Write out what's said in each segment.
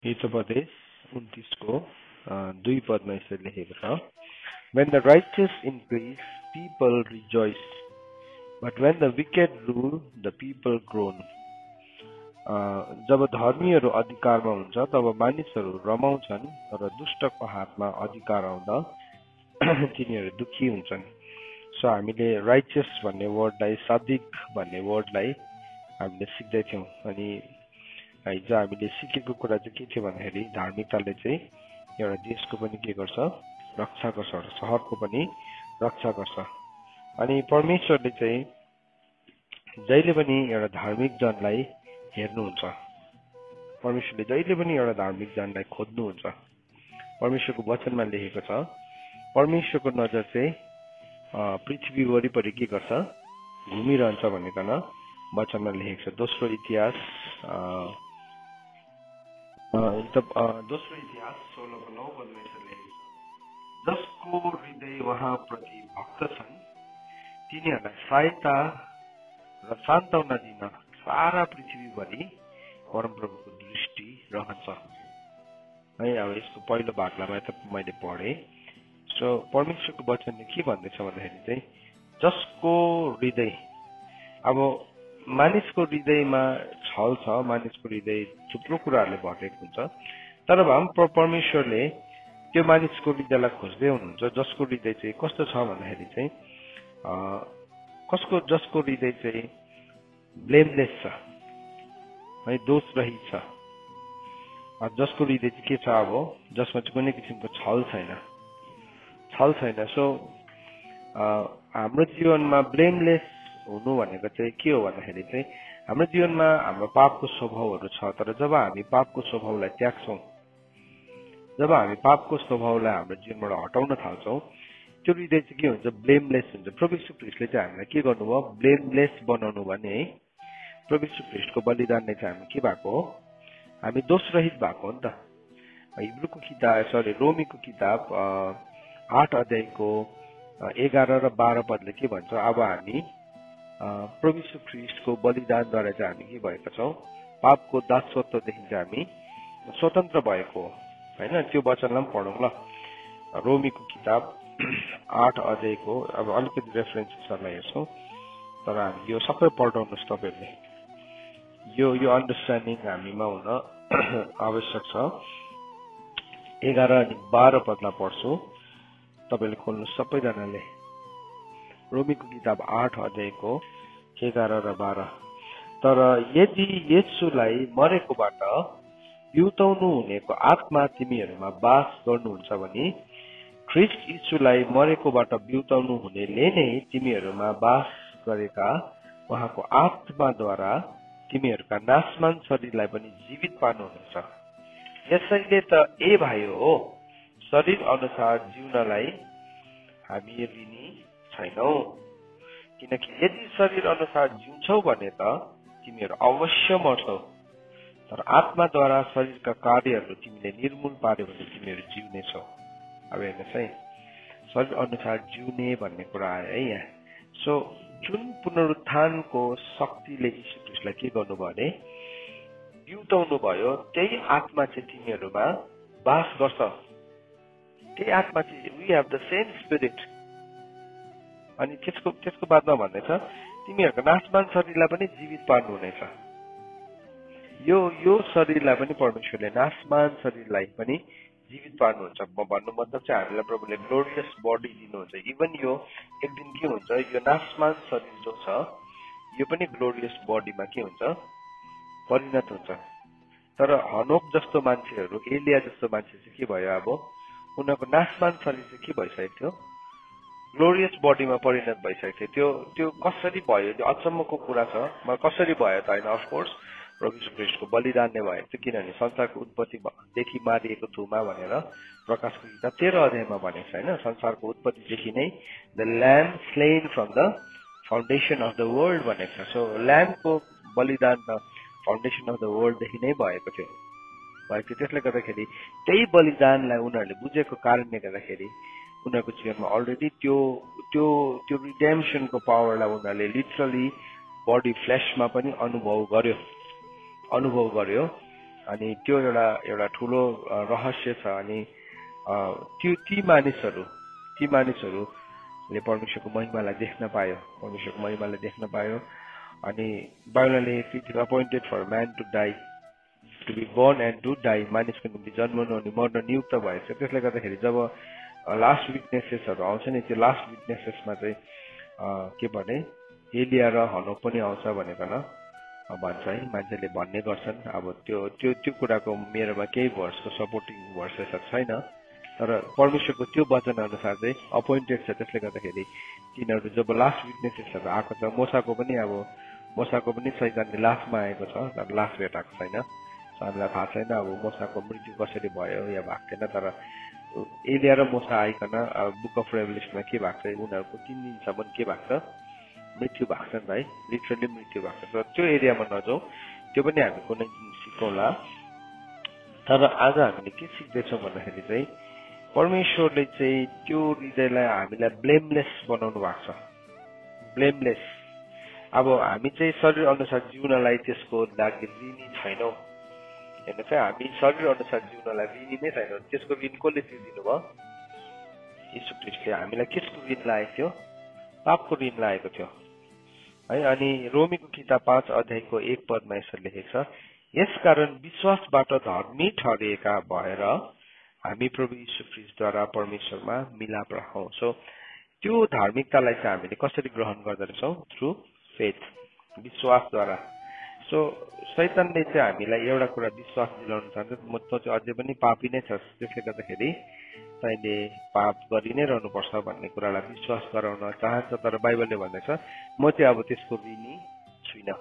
हितोपदेश 29 को 2 पदमा यसरी लेखेको छ When the righteous increase, people rejoice, but when the wicked rule, the people groan. जब धर्मीहरू अधिकारमा हुन्छ तब मानिसहरू रमाउँछन् र दुष्टको हातमा अधिकार आउँदा तिनीहरू दुखी हुन्छन्। सो हामीले राइचियस भन्ने वर्डलाई सादिक भन्ने वर्डलाई हामीले सिक्दै थियौं अनि हिजो हामीले सिकेको कुरा चाहिँ के थियो भन्दाखेरि धार्मिकताले चाहिँ एउटा देशको पनि के गर्छ रक्षा गर्छ र शहरको पनि रक्षा गर्छ। अनि परमेश्वरले चाहिँ जहिले पनि एउटा धार्मिक जनलाई हेर्नुहुन्छ। परमेश्वरले जहिले पनि एउटा धार्मिक जनलाई खोज्नुहुन्छ। परमेश्वरको वचनमा लेखेको छ परमेश्वरको नजर चाहिँ पृथ्वी वरिपरि के गर्छ घुमिरहन्छ भनेकन वचनमा लेखेको छ। दोस्रो इतिहास 16:9 पदमा यसरी लेखेको छ जसको हृदय वहाँ प्रति भक्त छन् तिनीहरूलाई सहायता र सान्त्वना दिन सारा पृथ्वीभरि परमप्रभुको दृष्टि रहन्छ। है अब यसको पहिलो भागलाई मैले पढेँ। सो परमेश्वरको वचनले के भन्दैछ भन्दाखेरि चाहिँ जसको हृदय, अब मानिसको हृदयमा छल छ, मानिसको हृदय थुप्रो कुराहरूले भरेको हुन्छ, तर परमेश्वरले त्यो मानिसको हृदयलाई खोज्दै हुनुहुन्छ जसको हृदय चाहिँ कस्तो छ भन्दाखेरि चाहिँ जसको हृदय चाहिँ ब्लेमलेस छ, है दोष रहित छ, जसको हृदय चाहिँ के छ अब जसमा चाहिँ कुनै किसिमको छल छैन। सो हाम्रो जीवनमा ब्लेमलेस हुनु भनेको चाहिँ के हो भन्दाखेरि चाहिँ हाम्रो जीवनमा हाम्रो पापको स्वभावहरू छ, तर जब हामी पापको स्वभावलाई त्याग्छौँ, जब हामी पापको स्वभावलाई हाम्रो जीवनबाट हटाउन थाल्छौँ, त्यो हृदय चाहिँ के हुन्छ ब्लेमलेस हुन्छ। प्रभु यीशु ख्रीष्टले चाहिँ हामीलाई के गर्नुभयो ब्लेमलेस बनाउनु भने है प्रभु यीशु ख्रीष्टको बलिदानले चाहिँ हामी के भएको हो हामी दोषरहित भएको हो नि त। रोमीको किताब 8 अध्यायको 11 र 12 पदले के भन्छ अब हामी प्रभु यीशु ख्रीष्टको बलिदानद्वारा चाहिँ हामी के भएका छौँ पापको दासत्वदेखि चाहिँ हामी स्वतन्त्र भएको हो हैन। त्यो वचनलाई पनि पढौँ ल। रोमीको किताब 8 अध्यायको अब अलिकति रेफरेन्सेसहरूलाई हेर्छौँ तर हामी यो सबै पढाउनुहोस् तपाईँहरूले। यो अन्डरस्ट्यान्डिङ हामीमा हुन आवश्यक छ। 11 अनि 12 पदलाई पढ्छु, तपाईँले खोल्नु सबैजनाले। रोमीको किताब 8 अध्यायको 11 र 12। तर यदि येशूलाई मरेकोबाट बिउताउनु हुनेको आत्मा तिमीहरूमा बास गर्नुहुन्छ भने ख्रीष्ट यीशुलाई मरेकोबाट बिउताउनु हुनेले नै तिमीहरूमा बास गरेका उहाँको आत्माद्वारा तिमीहरूका नाशमान शरीरलाई पनि जीवित पार्नुहुनेछ। यसैले त भाइयो हो शरीर अनुसार जिउनलाई हामी लिने छैनौ, किनकि यदि शरीर अनुसार जिउँछौ भने त तिमीहरू अवश्य मर्छौ, तर आत्माद्वारा शरीरका कार्यहरू तिमीले निर्मूल पार्यो भने तिमीहरू जिउने छौ। अब हेर्नुहोस् है शरीर अनुसार जिउने भन्ने कुरा आयो है यहाँ। सो जुन पुनरुत्थानको शक्तिले यीशु ख्रीष्टलाई के गर्नुभयो भने बिउताउनु भयो त्यही आत्मा चाहिँ तिमीहरूमा बास गर्छ। त्यही आत्मा चाहिँ we have the same spirit. अनि त्यसको बादमा भन्दैछ तिमीहरूको नाशमान शरीरलाई पनि जीवित पार्नुहुनेछ। यो शरीरलाई पनि परमेश्वरले नाशमान शरीरलाई पनि जीवित पार्नुहुन्छ। भन्नु मतलब चाहिँ हामीलाई प्रभुले ग्लोरियस बडी दिनुहुन्छ। इभन यो एक दिन के हुन्छ यो नाशमान शरीर जो छ यो पनि ग्लोरियस बडीमा के हुन्छ परिणत हुन्छ। तर हनोक जस्तो मान्छेहरू एलिया जस्तो मान्छे चाहिँ के भयो अब उनीहरूको नाशमान शरीर चाहिँ के भइसकेको थियो ग्लोरियस बडीमा परिणत भइसकेको थियो। त्यो कसरी भयो त्यो अचम्मको कुरा छ। कसरी भयो त होइन अफकोर्स प्रभु यीशु ख्रीष्टको बलिदानले भएको थियो, किनभने संसारको उत्पत्तिदेखि मारिएको थुमा भनेर प्रकाशको किताब 13 अध्यायमा भनेको छ होइन। संसारको उत्पत्तिदेखि नै the lamb slain from the foundation of the world भनेको छ। सो ल्याम्बको बलिदान त फाउन्डेसन अफ द वर्ल्डदेखि नै भएको थियो। त्यसले गर्दाखेरि त्यही बलिदानलाई उनीहरूले बुझेको कारणले गर्दाखेरि उनीहरूको जीवनमा अलरेडी त्यो रिडेम्सनको पावरलाई उनीहरूले लिटरली बडी फ्लेसमा पनि अनुभव गर्यो। अनि त्यो एउटा ठुलो रहस्य छ। अनि ती मानिसहरूले परमेश्वरको महिमालाई देख्न पायो, अनि बाइबलले it is appointed for man to die, to be born and to die, मानिसको निम्ति जन्मनु अनि मर्न नियुक्त भएको छ। त्यसले गर्दाखेरि जब लास्ट विटनेसेसहरू आउँछ नि, त्यो लास्ट विटनेसेसमा चाहिँ के भने एलिया र हनोक पनि आउँछ भनेर भन्छ है, मान्छेले भन्ने गर्छन्। अब त्यो कुराको मेरोमा केही भर्सको सपोर्टिङ भर्सेसहरू छैन, तर परमेश्वरको त्यो वचन अनुसार चाहिँ अपोइन्टेड छ। त्यसले गर्दाखेरि तिनीहरू जब लास्ट विटनेसेसहरू आएको छ, मोसाको पनि शैतानले लास्टमा आएको छ, तर लास्ट भेटाएको छैन। हामीलाई थाहा छैन अब मोसाको मृत्यु कसरी भयो या भएको थिएन, तर एलिया र मोसा आइकन बुक अफ रेभेलेसनमा के भएको छ, उनीहरूको 3 दिनसम्म के भएको छ, मृत्यु भएको छ नि भाइ, लिटरली मृत्यु भएको छ। त्यो एरियामा नजाउँ, त्यो पनि हामी कुनै सिकौँला। तर आज हामीले के सिक्दैछौँ भन्दाखेरि चाहिँ परमेश्वरले चाहिँ त्यो हृदयलाई हामीलाई ब्लेमलेस बनाउनु भएको छ। ब्लेमलेस। अब हामी चाहिँ शरीर अनुसार जिउनलाई त्यसको लागि ऋणी छैनौँ। हेर्नु चाहिँ हामी शरीर अनुसार जिउनलाई ऋणी नै छैनौँ। त्यसको ऋण कसले तिर्दिनु भयो? यीशु ख्रीष्टले। हामीलाई केसको ऋण लागेको थियो? पापको ऋण लागेको थियो है। अनि रोमीको किताब 5 अध्यायको 1 पदमा यसरी लेखेको छ, यसकारण विश्वासबाट धर्मी ठहरिएका भएर हामी प्रभु यीशु ख्रीष्टद्वारा परमेश्वरमा मिलाप राखौँ। सो त्यो धार्मिकतालाई चाहिँ हामीले कसरी ग्रहण गर्दछौँ? Through faith, विश्वासद्वारा। सो शैतानले चाहिँ हामीलाई एउटा कुरा विश्वास दिलाउन चाहन्छ, म त चाहिँ अझै पनि पापी नै छस्, त्यसले गर्दाखेरि तैँले पाप गरि नै रहनुपर्छ भन्ने कुरालाई विश्वास गराउन चाहन्छ। तर बाइबलले भन्दैछ म चाहिँ अब त्यसको ऋणी छुइनँ।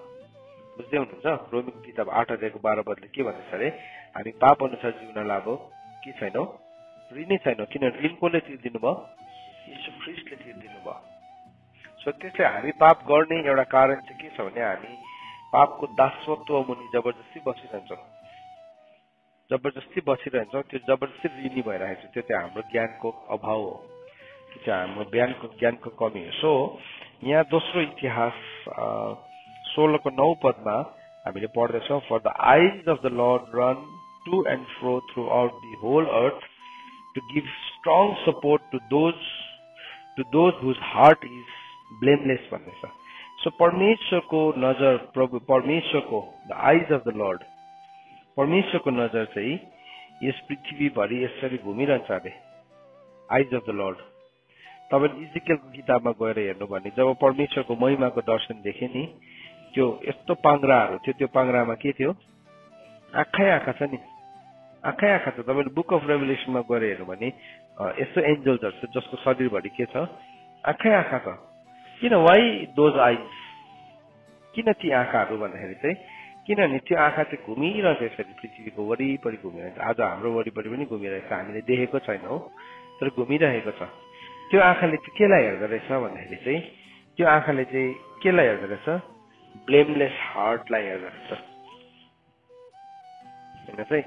बुझ्दै हुनुहुन्छ? रोमीको किताब 8 अध्यायको 12 पदले के भन्दैछ अरे, हामी पाप अनुसार जिउनलाई अब के छैनौँ? ऋणी छैनौँ। किन? ऋण कसले तिर्दिनु भयो? यीशु ख्रीष्टले तिर्दिनु भयो। सो त्यसले हामी पाप गर्ने एउटा कारण चाहिँ के छ भने हामी पापको दासत्व मुनि जबरजस्ती बसिरहन्छौँ। त्यो जबरजस्ती ऋणी भइरहेको छ। त्यो चाहिँ हाम्रो ज्ञानको अभाव हो, त्यो चाहिँ हाम्रो ज्ञानको कमी हो। सो यहाँ दोस्रो इतिहास 16को 9 पदमा हामीले पढ्दैछौँ, for the eyes of the lord run to and fro throughout the whole earth to give strong support to those whose heart is blameless भन्दैछ। सो परमेश्वरको नजर, परमेश्वरको the eyes of the lord, परमेश्वरको नजर चाहिँ यस पृथ्वीभरि यसरी घुमिरहन्छ अरे। आइज अफ द लर्ड। तपाईँले इजिकेलको किताबमा गएर हेर्नु भने जब परमेश्वरको महिमाको दर्शन देखे नि, त्यो यस्तो पाङ्राहरू थियो, त्यो पाङ्रामा के थियो? आँखा छ नि, आँखा छ। तपाईँले बुक अफ रेभेलेसनमा गएर हेर्नु भने यस्तो एन्जल्सहरू छ जसको शरीरभरि के छ? आँखा छ। किन? वाइ दोज आइज? किन ती आँखाहरू भन्दाखेरि चाहिँ किनभने त्यो आँखा चाहिँ घुमिरहेको यसरी पृथ्वीको वरिपरि घुमिरहेको छ। आज हाम्रो वरिपरि पनि घुमिरहेको छ, हामीले देखेको छैनौँ तर घुमिरहेको छ। त्यो आँखाले चाहिँ केलाई हेर्दो रहेछ भन्दाखेरि चाहिँ त्यो आँखाले चाहिँ केलाई हेर्दो रहेछ? ब्लेमलेस हार्टलाई हेर्दो रहेछ। हेर्नुहोस् है,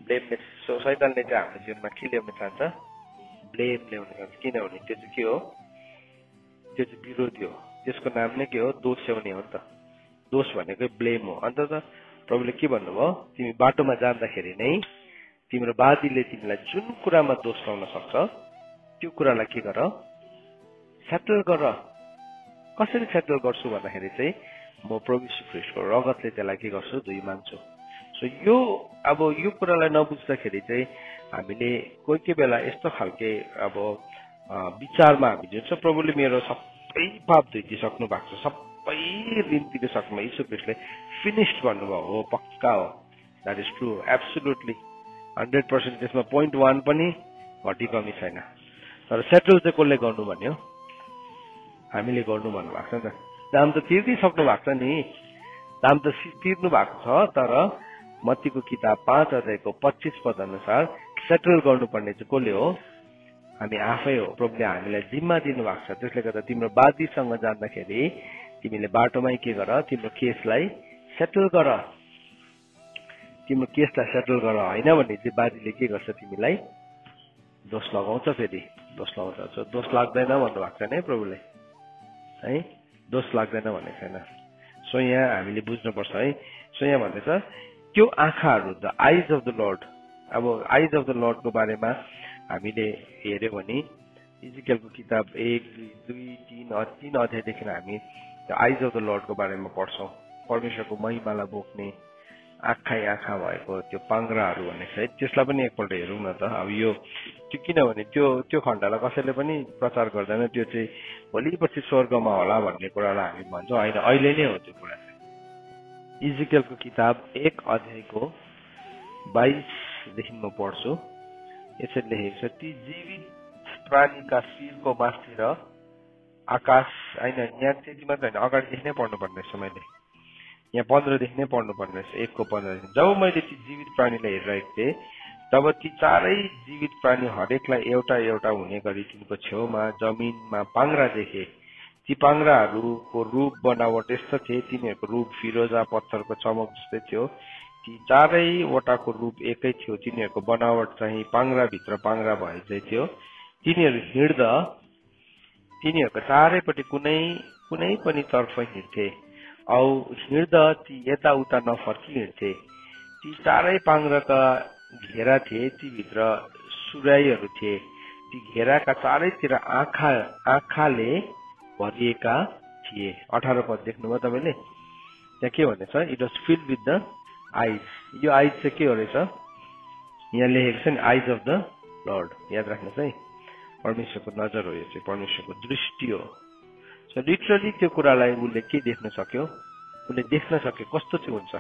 ब्लेमलेस। सो शैतानले चाहिँ हाम्रो जीवनमा के ल्याउन चाहन्छ? ब्लेम ल्याउन चाहन्छ। किनभने त्यो चाहिँ के हो? त्यो चाहिँ विरोधी हो। त्यसको नाम नै के हो? दोस्याउने हो नि त। दोष भनेकै ब्लेम हो। अन्त त प्रभुले के भन्नुभयो? तिमी बाटोमा जाँदाखेरि नै तिम्रो बादीले तिमीलाई जुन कुरामा दोष लाउन सक्छ त्यो कुरालाई के गर? सेटल गर। कसरी सेटल गर्छु भन्दाखेरि चाहिँ म प्रभु यीशु ख्रीष्टको रगतले त्यसलाई के गर्छु? धोइ माग्छु। सो यो कुरालाई नबुझ्दाखेरि चाहिँ हामीले कोही बेला यस्तो खालके अब विचारमा हामी जुन छ, प्रभुले मेरो सबै पाप धोइदिइसक्नु भएको छ, सबै ऋण तिरिसक्नु, यीशु ख्रीष्टले फिनिस्ड भन्नुभयो। हो, पक्का हो, द्याट इज ट्रु, एब्सोल्युटली 100%। त्यसमा 0.1 पनि घटी कमी छैन। तर सेटल चाहिँ कसले गर्नु भन्यो? हामीले गर्नु भन्नुभएको छ नि त। दाम त तिर्दिसक्नु भएको छ नि, दाम त तिर्नु भएको छ, तर मत्तीको किताब 5 अध्यायको 25 पद अनुसार सेटल गर्नुपर्ने चाहिँ कसले हो? हामी आफै हो। प्रभुले हामीलाई जिम्मा दिनुभएको छ। त्यसले गर्दा तिम्रो बादीसँग जाँदाखेरि तिमीले बाटोमै के गर? तिम्रो केसलाई सेटल गर। तिम्रो केसलाई सेटल गर। होइन भने चाहिँ बादीले के गर्छ? तिमीलाई दोष लगाउँछ। फेरि दोष लगाउँछ। दोष लाग्दैन भन्नुभएको छैन है प्रभुले, है? दोष लाग्दैन भनेको छैन। सो यहाँ हामीले बुझ्नुपर्छ है। सो यहाँ भन्दैछ त्यो आँखाहरू the eyes of the lord. अब आइज अफ द लर्डको बारेमा हामीले हेर्यो भने इजिकेलको किताब 1, 2, 3 अध्यायदेखि हामी आइज अफ द लर्डको बारेमा पढ्छौँ। परमेश्वरको महिमालाई बोक्ने आँखा भएको त्यो पाङ्ग्राहरू भन्ने छ है, त्यसलाई पनि एकपल्ट हेरौँ न त। अब यो त्यो किनभने त्यो खण्डलाई कसैले पनि प्रचार गर्दैन, त्यो चाहिँ भोलि पछि स्वर्गमा होला भन्ने कुरालाई हामी भन्छौँ, होइन अहिले नै हो त्यो कुरा। इजिकेलको किताब 1 अध्यायको 22देखि म पढ्छु। यसरी लेखेको छ, ती जीवित प्राणीका शिरको माथि र आकाश, होइन यहाँ त्यति मात्र होइन, अगाडिदेखि नै पढ्नुपर्ने रहेछ, मैले यहाँ 15देखि नै पढ्नुपर्ने रहेछ, 1 को 15देखि। जब मैले ती जीवित प्राणीलाई हेरिरहेको थिएँ तब ती चारै जीवित प्राणी हरेकलाई एउटा एउटा हुने गरी तिनको छेउमा जमिनमा पाङ्ग्रा देखे। ती पाङ्ग्राहरूको रूप बनावट यस्तो थिए, तिनीहरूको रूप फिरोजा पत्थरको चमक जस्तै थियो। ती चारैवटाको रूप एकै थियो, तिनीहरूको बनावट चाहिँ पाङ्ग्राभित्र पाङ्ग्रा भए चाहिँ थियो। तिनीहरू हिँड्दा तिनीहरूको चारैपट्टि कुनै पनि तर्फ हिँड्थे औ हिँड्दा ती यताउता नफर्की हिँड्थे। ती चारै पाङ्ग्राका घेरा थिए, ती भित्र सुराईहरू थिए। ती घेराका चारैतिर आँखाले भरिएका थिए। 18 पद देख्नुभयो तपाईँले, त्यहाँ के भनेछ, it was filled with the आइज। यो आइज चाहिँ के हो रहेछ, यहाँ लेखेको छ नि, आइज अफ द लर्ड। याद राख्नुहोस् है, परमेश्वरको नजर हो, यो चाहिँ परमेश्वरको दृष्टि हो। सो लिटरली त्यो कुरालाई उसले के देख्न सक्यो, उसले देख्न सक्यो कस्तो चाहिँ हुन्छ।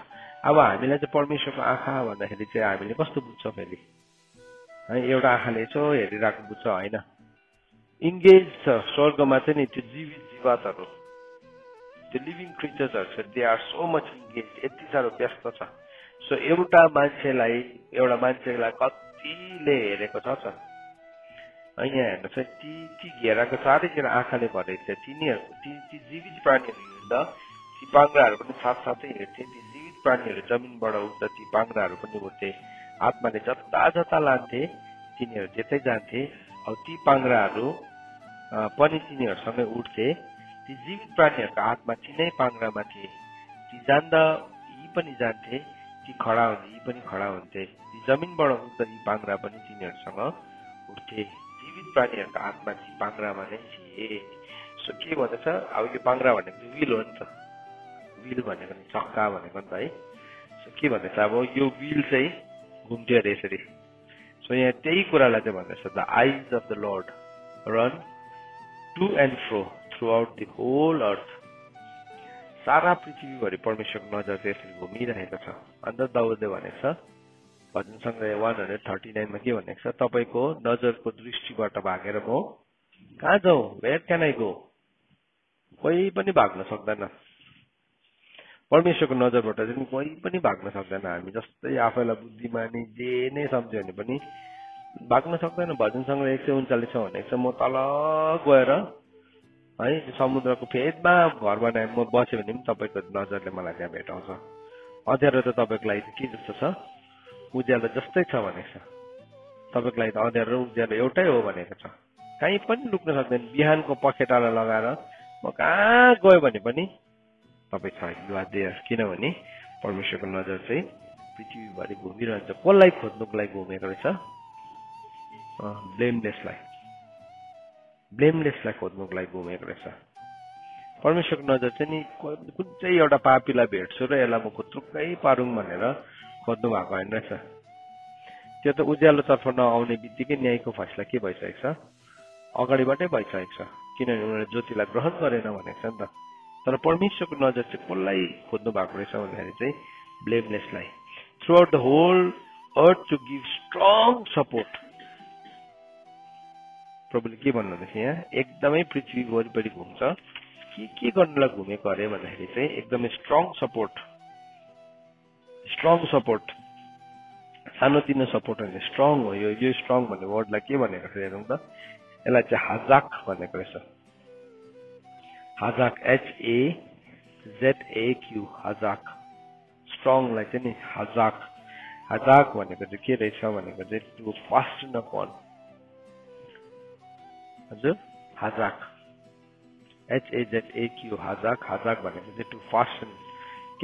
अब हामीलाई चाहिँ परमेश्वरको आँखा भन्दाखेरि चाहिँ हामीले कस्तो बुझ्छौँ फेरि, है एउटा आँखाले यसो हेरिरहेको बुझ्छ, होइन। इन्गेज छ स्वर्गमा चाहिँ नि त्यो जीवित जीवातहरू, त्यो लिभिङ क्रिचर्सहरू छ, they are so much engage, यति साह्रो व्यस्त छ। सो एउटा मान्छेलाई कतिले हेरेको छ। यहाँ हेर्नुहोस् है, ती घेराको चारैतिर आँखाले भरेको थियो। तिनीहरूको ती जीवित प्राणीहरू हिँड्दा ती पाङ्ग्राहरू पनि साथसाथै हिँड्थे। ती जीवित प्राणीहरू जमिनबाट उठ्दा ती पाङ्ग्राहरू पनि उठ्थे। आत्माले जता लान्थे तिनीहरू त्यतै जान्थे। अब ती पाङ्ग्राहरू पनि तिनीहरूसँगै उठ्थे। ती जीवित प्राणीहरूको आत्मा तिनै पाङ्ग्रामा थिए। ती जान्दा यी पनि जान्थे, ती खडा हुन्थे यी पनि खडा हुन्थे। ती जमिनबाट उठ्दा यी पाङ्ग्रा पनि तिनीहरूसँग उठ्थे। जीवित प्राणीहरूको आत्मा ती पाङ्ग्रामा नै थिए। सो के भन्छ, अब यो पाङ्ग्रा भनेको विल हो नि त, विल भनेको नि चक्का भनेको नि त है। सो के भन्दैछ, अब यो विल चाहिँ घुम्थ्यो अरे यसरी। सो यहाँ त्यही कुरालाई चाहिँ भन्दैछ, the eyes of the lord run to and fro throughout the whole earth. सारा पृथ्वीभरि परमेश्वरको नजर चाहिँ यसरी घुमिरहेको छ। अन्त दाउदले भनेको छ भजन सङ्ग्रह 139 मा के भनेको छ, तपाईँको नजरको दृष्टिबाट भागेर म कहाँ जाउँ, वेयर क्यान आई गो। कोही पनि भाग्न सक्दैन परमेश्वरको नजरबाट चाहिँ, कोही पनि भाग्न सक्दैन। हामी जस्तै आफैलाई बुद्धिमानी जे नै सम्झ्यो भने पनि भाग्न सक्दैन। भजन सङ्ग्रह 139 भनेको छ, म तल गएर है समुद्रको फेदमा घर बनाए म बस्यो भने पनि तपाईँको नजरले मलाई त्यहाँ भेटाउँछ। अँध्यारो त तपाईँको लागि के जस्तो छ, उज्यालो जस्तै छ भनेको छ। तपाईँको लागि त अँध्यारो र उज्यालो एउटै हो भनेको छ, कहीँ पनि लुक्न सक्दैन। बिहानको पखेटालाई लगाएर म कहाँ गयो भने पनि तपाईँ छ, युवादेश। किनभने परमेश्वरको नजर चाहिँ पृथ्वीभरि घुमिरहन्छ। कसलाई खोज्नुको लागि घुमेको रहेछ, ब्लेमलेसलाई खोज्नुको लागि घुमेको रहेछ। परमेश्वरको नजर चाहिँ नि कुन चाहिँ एउटा पापीलाई भेट्छु र यसलाई म खुत्रुक्कै पारुङ भनेर खोज्नु भएको होइन रहेछ। त्यो त उज्यालोतर्फ नआउने बित्तिकै न्यायको फैसला के भइसकेको छ, अगाडिबाटै भइसकेको छ, किनभने उनीहरूले ज्योतिलाई ग्रहण गरेन भनेको छ नि त। तर परमेश्वरको नजर चाहिँ कसलाई खोज्नु भएको रहेछ भन्दाखेरि चाहिँ ब्लेमलेसलाई। Throughout the whole earth to give strong support. प्रभुले के भन्नुहुँदैछ यहाँ, एकदमै पृथ्वी वरिपरि घुम्छ। के गर्नलाई घुमेको अरे भन्दाखेरि चाहिँ एकदमै स्ट्रङ सपोर्ट। सानोतिनो सपोर्ट होइन, स्ट्रङ हो। यो स्ट्रङ भन्ने वर्डलाई के भनेको छ हेरौँ त। यसलाई चाहिँ हाजाक भनेको रहेछ। हाजाक, HAZAQ, हाजाक। स्ट्रङलाई चाहिँ नि हाजाक भनेको चाहिँ के रहेछ भनेको चाहिँ टु फास्टन अपन। हजुर, हाजाक, HAZAQ, हाजाक भनेको चाहिँ टु फास्टन,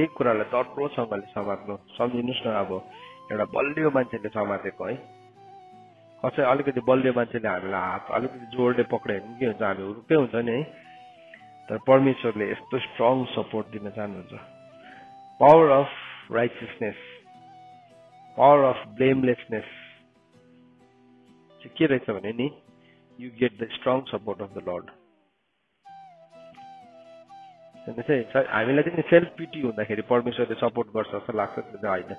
केही कुरालाई दर्पोसँगले समात्नु सम्झिनुहोस् न अब एउटा बलियो मान्छेले समातेको है कसै अलिकति बलियो मान्छेले हामीलाई हात अलिकति जोडले पक्रियो भने के हुन्छ हामी हुरुकै हुन्छ नि है तर परमेश्वरले यस्तो स्ट्रङ सपोर्ट दिन चाहनुहुन्छ power of righteousness power of blamelessness के रहेछ भने नि you get the strong support of the Lord हामीलाई चाहिँ सेल्फ पिटी हुँदाखेरि परमेश्वरले सपोर्ट गर्छ जस्तो लाग्छ त्यो चाहिँ होइन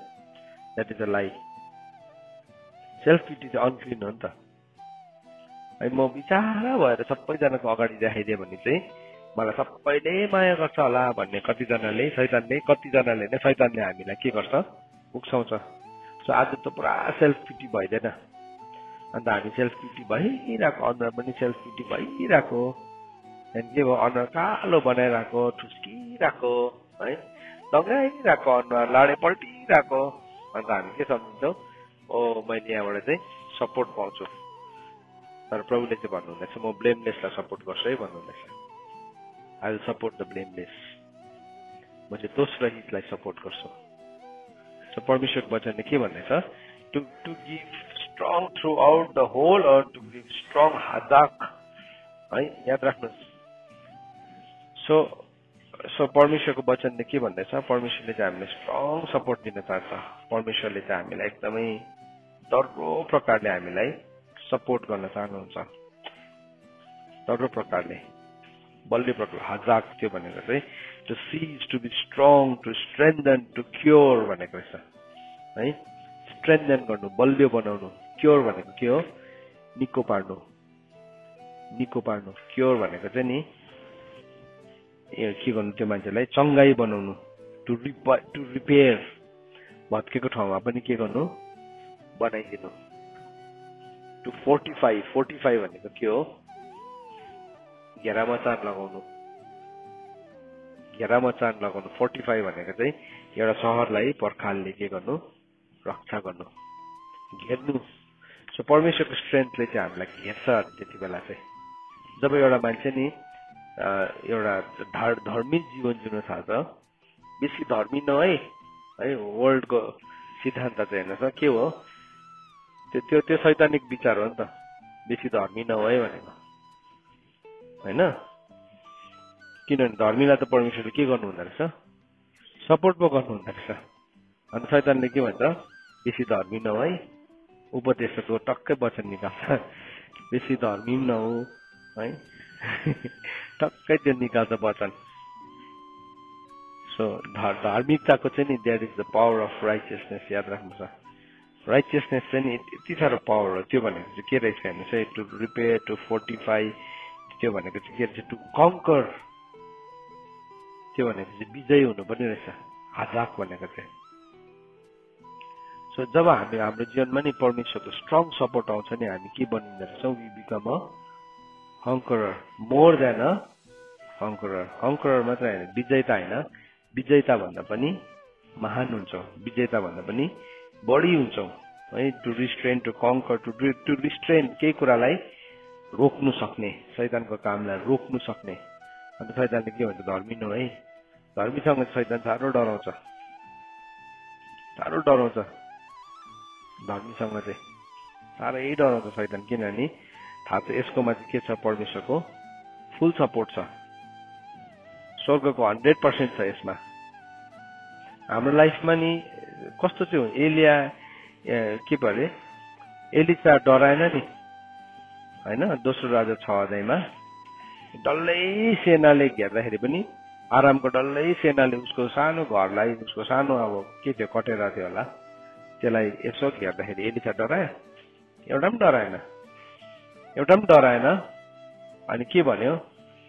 द्याट इज अ लाइ सेल्फ पिटी चाहिँ अनक्लिन हो नि त है म बिचारा भएर सबैजनाको अगाडि देखाइदिएँ भने चाहिँ मलाई सबैले माया गर्छ होला भन्ने कतिजनाले कतिजनाले नै शैतानले हामीलाई के गर्छ उक्साउँछ सो आज त पुरा सेल्फ पिटी भइदिएन अन्त हामी सेल्फ पिटी भइरहेको अनुहार पनि सेल्फ पिटी भइरहेको त्यहाँदेखि के भयो अनुहार कालो बनाइरहेको ठुस्किरहेको है लगाइरहेको अनुहार लाडे पल्टिरहेको अन्त हामी के सम्झिन्छौँ ओ मैले यहाँबाट चाहिँ सपोर्ट पाउँछु तर प्रभुले चाहिँ भन्नुहुँदैछ म ब्लेमलेसलाई सपोर्ट गर्छु है भन्नुहुँदैछ I will support the blameless मैले दोषरहितलाई सपोर्ट गर्छु सो परमेश्वरको वचनले के भन्दैछ to give strong throughout the whole earth to give strong हाजाक है याद राख्नुहोस् सो परमेश्वरको वचनले के भन्दैछ परमेश्वरले चाहिँ हामीलाई स्ट्रङ सपोर्ट दिन चाहन्छ परमेश्वरले चाहिँ हामीलाई एकदमै दर्रो प्रकारले हामीलाई सपोर्ट गर्न चाहनुहुन्छ दर्रो प्रकारले बलियो प्रकार हाजाक त्यो भनेको चाहिँ to seize to be strong to strengthen to cure भनेको रहेछ है स्ट्रेन्थन गर्नु बलियो बनाउनु क्योर भनेको के हो निको पार्नु क्योर भनेको चाहिँ नि के गर्नु त्यो मान्छेलाई चङ्गाई बनाउनु टु रिपेयर भत्केको ठाउँमा पनि के गर्नु बनाइदिनु टु फोर्टिफाई भनेको के हो घेरामा चान लगाउनु फोर्टिफाई भनेको चाहिँ एउटा सहरलाई पर्खालले के गर्नु रक्षा गर्नु घेर्नु सो परमेश्वरको स्ट्रेन्थले चाहिँ हामीलाई घेर्छ त्यति बेला चाहिँ जब एउटा मान्छे नि एउटा धर्मी जीवन जिउन थाल्छ बेसी धर्मी नभए है वर्ल्डको सिद्धान्त चाहिँ हेर्नुहोस् के हो त्यो सैद्धान्तिक विचार हो नि त बेसी धर्मी नभए भनेको होइन किनभने धर्मीलाई त परमेश्वरले के गर्नु हुँदो रहेछ सपोर्ट पो गर्नु हुँदो रहेछ अनि शैतानले के भन्छ बेसी धर्मी नभए उपदेशको टक्कै वचन निकाल्छ बेसी धर्मी पनि नहो है टक्कै त्यो निकाल्छ वचन सो धार्मिकताको चाहिँ नि that is the power of righteousness याद राख्नुपर्छ राइचियसनेस चाहिँ नि यति साह्रो पावर हो त्यो भनेको चाहिँ के रहेछ हेर्नुहोस् है टु रिपेयर टु फोर्टिफाई त्यो भनेको चाहिँ के रहेछ टु कङ्कर त्यो भनेको चाहिँ विजयी हुनु पनि रहेछ हाजाक भनेको चाहिँ सो जब हामी हाम्रो जीवनमा नि परमेश्वरको स्ट्रङ सपोर्ट आउँछ नि हामी के बनिँदो रहेछौँ we become a conqueror more than a conqueror मात्र होइन विजयता भन्दा पनि महान हुन्छौँ विजयता भन्दा पनि बढी हुन्छौँ है to restrain to conquer to restrain केही कुरालाई रोक्नु सक्ने शैतानको कामलाई रोक्नु सक्ने अन्त शैतानले के भन्छ धर्मी नहो है धर्मीसँग शैतान साह्रो डराउँछ धर्मीसँग चाहिँ साह्रै डराउँछ शैतान किनभने थाहा छ यसकोमा चाहिँ के छ परमेश्वरको फुल सपोर्ट छ स्वर्गको 100% छ यसमा हाम्रो लाइफमा नि कस्तो चाहिँ एलिया के पो अरे एलिसा डराएन नि होइन दोस्रो राजा 6 अध्यायमा डल्लै सेनाले घेर्दाखेरि पनि आरामको डल्लै सेनाले उसको सानो घरलाई उसको सानो अब के थियो कटेरा थियो होला त्यसलाई यसो घेर्दाखेरि एलिसा डरायो एउटा पनि डराएन अनि के भन्यो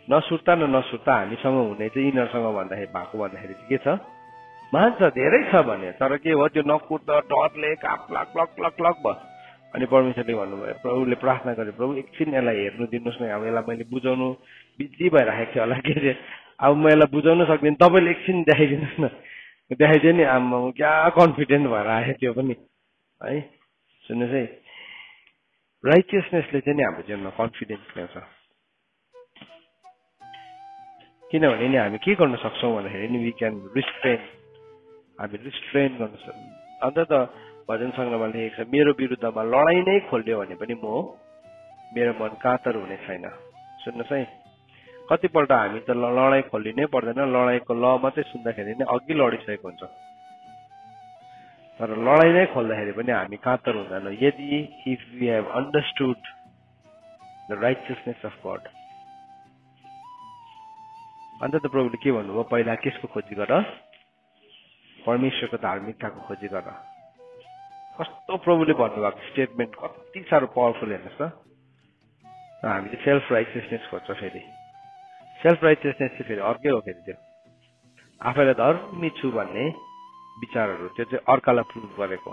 नसुर्ता हामीसँग हुने चाहिँ यिनीहरूसँग भन्दाखेरि चाहिँ के छ महान छ धेरै छ भने तर के हो त्यो नकुट्दा डरले काप लक भयो अनि परमेश्वरले भन्नुभयो प्रभुले प्रार्थना गरे प्रभु एकछिन यसलाई हेर्नु दिनुहोस् न अब यसलाई मैले बुझाउनु बिजी भइरहेको थियो होला के अरे अब म यसलाई बुझाउन सक्दिनँ तपाईँले एकछिन देखाइदिनुहोस् न देखाइदियो नि आमा क्या कन्फिडेन्ट भएर आयो त्यो पनि है सुन्नुहोस् है राइचियसनेसले चाहिँ नि हाम्रो जीवनमा कन्फिडेन्स ल्याउँछ किनभने नि हामी के गर्न सक्छौँ भन्दाखेरि नि वी क्यान रिस्ट्रेन हामी रिस्ट्रेन गर्न सक्छौँ। अन्त त भजन सङ्ग्रहमा लेखेको छ मेरो विरुद्धमा लडाई नै खोल्यो भने पनि मेरो मन कातर हुने छैन। सुन्नुहोस् है, कतिपल्ट हामी त लडाई खोलिनै पर्दैन, लडाईको ल मात्रै सुन्दाखेरि नै अघि लडिसकेको हुन्छ, तर लडाई नै खोल्दाखेरि पनि हामी कातर हुँदैनौँ यदि if we have understood the righteousness of God. अन्त त प्रभुले के भन्नुभयो, पहिला केसको खोजी गर, परमेश्वरको धार्मिकताको खोजी गर। कस्तो प्रभुले भन्नुभएको स्टेटमेन्ट कति साह्रो पावरफुल हेर्नुहोस् त। हामीले सेल्फ राइचियसनेस खोज्छ, फेरि सेल्फ राइचियसनेस चाहिँ फेरि अर्कै हो। फेरि त्यो आफैलाई धर्मी छु भन्ने विचारहरू, त्यो चाहिँ अर्कालाई प्रुभ गरेको,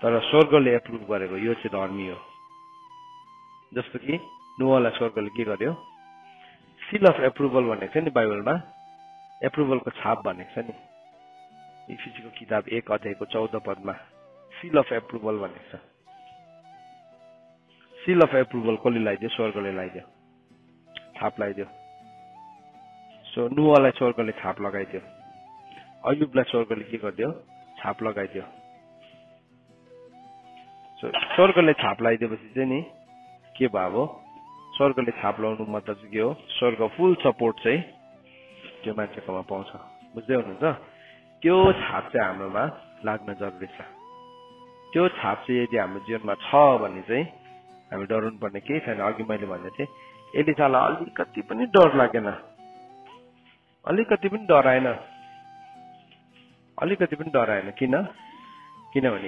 तर स्वर्गले एप्रुभ गरेको यो चाहिँ धर्मी हो। जस्तो कि नोआलाई स्वर्गले के गर्यो, सिल अफ एप्रुभल भनेको छ नि बाइबलमा, एप्रुभलको छाप भनेको छ नि, इफिसीको किताब 1 अध्यायको 14 पदमा सिल अफ एप्रुभल भनेको छ। सिल अफ एप्रुभल कसले लगाइदियो, स्वर्गले लगाइदियो, छाप लगाइदियो। सो नोआलाई स्वर्गले छाप लगाइदियो, अयुबलाई स्वर्गले के गरिदियो, छाप लगाइदियो। सो स्वर्गले छाप लगाइदिएपछि चाहिँ नि के भयो, स्वर्गले छाप लगाउनु मतलब चाहिँ के हो, स्वर्ग फुल सपोर्ट चाहिँ त्यो मान्छेकोमा पाउँछ। बुझ्दै हुनुहुन्छ? त्यो छाप चाहिँ हाम्रोमा लाग्न जरुरी छ। त्यो छाप चाहिँ यदि हाम्रो जीवनमा छ भने चाहिँ हामी डराउनु पर्ने केही छैन। अघि मैले भन्दै थिएँ, एलिसालाई अलिकति पनि डर लागेन, अलिकति पनि डराएन, अलिकति पनि डराएन। किनभने